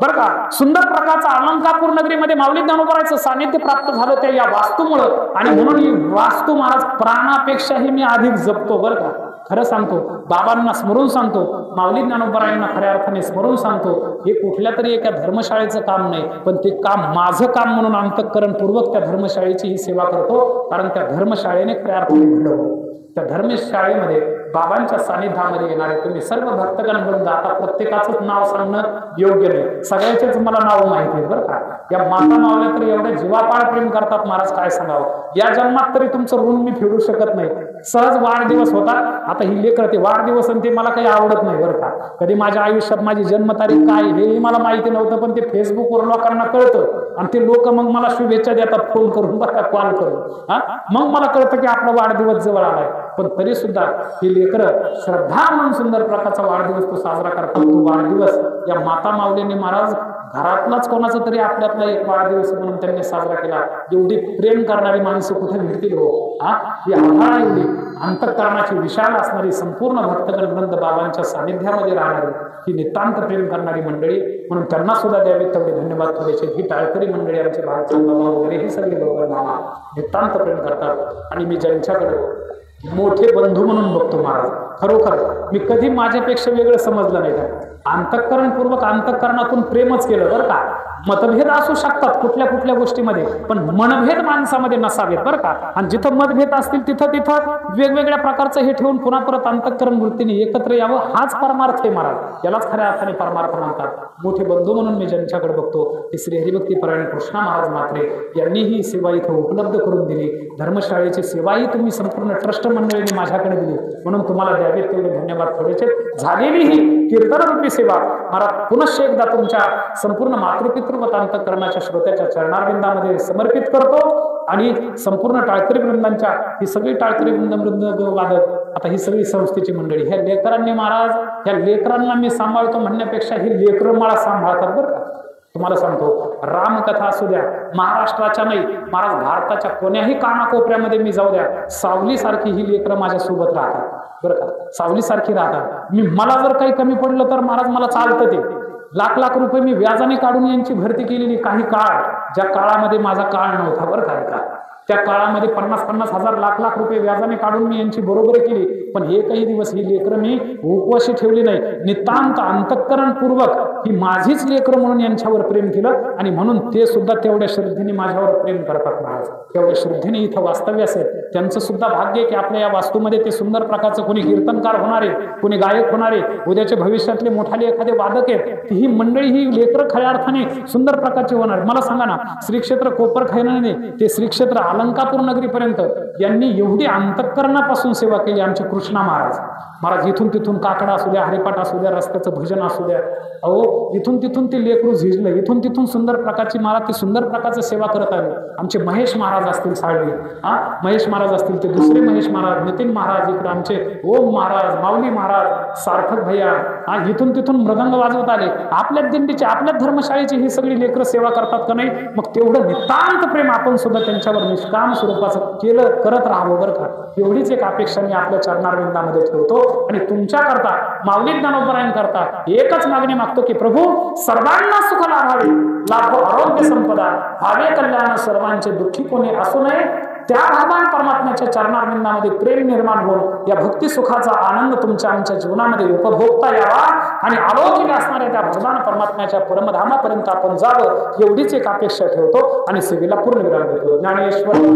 बरं का. सुंदर प्रकारचा अलंकापूर नगरीमध्ये माऊली ज्ञानोबाचं सानिध्य प्राप्त झालं त्या या वास्तूमुळं. आणि म्हणून ही वास्तू महाराज प्राणापेक्षाही मी अधिक जपतो बरं का. खरं सांगतो बाबांना स्मरून सांगतो माऊली ज्ञानोबरायांना खऱ्या अर्थाने स्मरून सांगतो हे कुठल्या तरी एका धर्मशाळेचं काम नाही पण ते काम माझं काम म्हणून अंतःकरणपूर्वक त्या धर्मशाळेची ही सेवा करतो. कारण त्या धर्मशाळेने खऱ्या अर्थाने घडवलं. त्या धर्मशाळेमध्ये बाबांच्या सानिध्यामध्ये येणारे तुम्ही सर्व भक्तगण आता प्रत्येकाचंच नाव सांगणं योग्य नाही. सगळ्याचेच मला नाव माहिती आहे बरं का. या माता मावल्या तरी एवढे जीवापाड प्रेम करतात महाराज काय सांगावं. या जन्मात तरी तुमचं ऋण मी फेडू शकत नाही. सहज वाढदिवस होता. आता ही लेकर ते वाढदिवस आणि ते मला काही आवडत नाही बरं का. कधी माझ्या आयुष्यात माझी जन्मतारीख काय हेही मला माहिती नव्हतं पण ते फेसबुकवर लोकांना कळतं आणि ते लोक मग मला शुभेच्छा देतात फोन करून बरं का कॉल करून. मग मला कळतं की आपला वाढदिवस जवळ आलाय. पण तरी सुद्धा ही लेकरं श्रद्धा म्हणून सुंदर प्रकारचा वाढदिवस तो साजरा करतात. तो वाढदिवस या माता माऊलीने महाराज घरातलाच कोणाचा तरी आपल्यातला एक वाढदिवस म्हणून त्यांनी साजरा केला. एवढी प्रेम करणारी माणसं कुठे भेटतील हो. ही आभाळ एवढी अंतःकरणाची विशाल असणारी संपूर्ण भक्तगण वृंद बाबांच्या सानिध्यामध्ये राहणारी ही नितांत प्रेम करणारी मंडळी. म्हणून त्यांना सुद्धा द्यावे तेवढे धन्यवाद थोडेसे. ही टाळकरी मंडळी आमचे भारतीय बाबा वगैरे ही सगळी लोक नितांत प्रेम करतात आणि मी ज्यांच्याकडे मोठे बंधू म्हणून बघतो महाराज. खरोखर मी कधी माझ्यापेक्षा वेगळं समजलं नाही. अंतःकरणपूर्वक अंतःकरणातून प्रेमच केलं बरं का. मतभेद असू शकतात कुठल्या कुठल्या गोष्टीमध्ये, पण मनभेद माणसामध्ये नसावेत बरं का. आणि जिथं मतभेद असतील तिथं वेगवेगळ्या प्रकारचं हे ठेवून पुन्हा परत अंतःकरण वृत्तीने एकत्र यावं, हाच परमार्थ आहे महाराज. यालाच खऱ्या अर्थाने परमार्थ म्हणतात. मोठे बंधू म्हणून मी ज्यांच्याकडे बघतो ते श्री हरिभक्तीपरायण कृष्णा महाराज म्हात्रे यांनी ही सेवा इथं उपलब्ध करून दिली. धर्मशाळेची सेवाही तुम्ही संपूर्ण ट्रस्ट मंडळीने माझ्याकडे दिली, म्हणून तुम्हाला द्यावेत तेवढे धन्यवाद. थोडेसे झालेली ही कीर्तनरूपी सेवा महाराज पुनश्च एकदा तुमच्या संपूर्ण मातृपितृवत अंतःकरणाच्या श्रोत्याच्या चरणारविंदामध्ये समर्पित करतो. आणि संपूर्ण टाळकरी वृंदांच्या ही सगळी टाळकरी वृंद वादक, आता ही सगळी संस्थेची मंडळी, ह्या लेकरांनी महाराज, ह्या लेकरांना मी सांभाळतो म्हणण्यापेक्षा ही लेकरं मला सांभाळतात बरं का. तुम्हाला सांगतो, रामकथा असू द्या, महाराष्ट्राच्या नाही महाराज भारताच्या कोण्याही कानाकोपऱ्यामध्ये मी जाऊ द्या, सावलीसारखी ही लेकरं माझ्या सोबत राहतात बरं का. सावलीसारखी राहतात. मला जर काही कमी पडलं तर महाराज मला चालतं ते. लाख रुपये मी व्याजाने काढून यांची भरती केलेली. काही काळ, ज्या काळामध्ये माझा काळ नव्हता बरं का, त्या काळामध्ये 50-50 हजार लाख रुपये व्याजाने काढून मी यांची बरोबरी केली. पण एकही दिवस ही लेकरं मी उपवाशी ठेवली नाही. नितांत अंतःकरणपूर्वक ही माझीच लेकरं म्हणून यांच्यावर प्रेम केलं. आणि म्हणून ते सुद्धा तेवढ्या श्रद्धेने माझ्यावर प्रेम करतात महाराज. तेवढ्या श्रद्धेने इथं वास्तव्य असेल. त्यांचं सुद्धा भाग्य की आपल्या या वास्तूमध्ये ते सुंदर प्रकारचं कोणी कीर्तनकार होणारे, कोणी गायक होणारे, उद्याच्या भविष्यातले मोठाले एखादे वादक आहेत, ही मंडळी ही लेकरं खऱ्या अर्थाने सुंदर प्रकारचे होणार. मला सांगा ना, श्री क्षेत्र कोपरखैरणे ते श्री क्षेत्र अलंकापूर नगरीपर्यंत यांनी एवढी अंतःकरणापासून सेवा केली आमचे कृष्णा महाराज. इथून तिथून काकडा असू द्या, हरिपाठ असू द्या, रस्त्याचं भजन असू द्या, अहो इथून तिथून ते लेकरू झिजलं. इथून तिथून सुंदर प्रकारची महाराज ती सुंदर प्रकारचं सेवा करत आले. आमचे महेश महाराज असतील साळवी, महेश महाराज असतील, ते दुसरे महेश महाराज, नितीन महाराज, इकडे आमचे ओम महाराज, माऊली महाराज, सार्थक भैया, इथून तिथून मृदंग वाजवत आले. आपल्या दिंडीचे, आपल्या धर्मशाळेची ही सगळी लेकरं सेवा करतात का नाही? मग तेवढं नितांत प्रेम आपण सुद्धा त्यांच्यावर निष्काम स्वरूपाचं करत राहावं बरं का. एवढीच एक अपेक्षा मी आपल्या चरणारविंदामध्ये ठेवतो. आणि तुमच्याकरता, माऊली ज्ञानोबरायण करता एकच मागणी मागतो की प्रभू सर्वांना सुख लाभावे, लाभो आरोग्य संपदा, भावे कल्याण सर्वांचे, दुःखी कोणी असू नये. त्या भगवान परमात्म्याच्या चरणारविंदामध्ये प्रेम निर्माण होऊन या भक्ती सुखाचा आनंद तुमच्या आमच्या जीवनामध्ये उपभोगता यावा आणि अलौकिक असणाऱ्या त्या भगवान परमात्म्याच्या परमधामापर्यंत आपण जावं, एवढीच एक अपेक्षा ठेवतो आणि सेवेला पूर्ण विराम देतो. ज्ञानेश्वर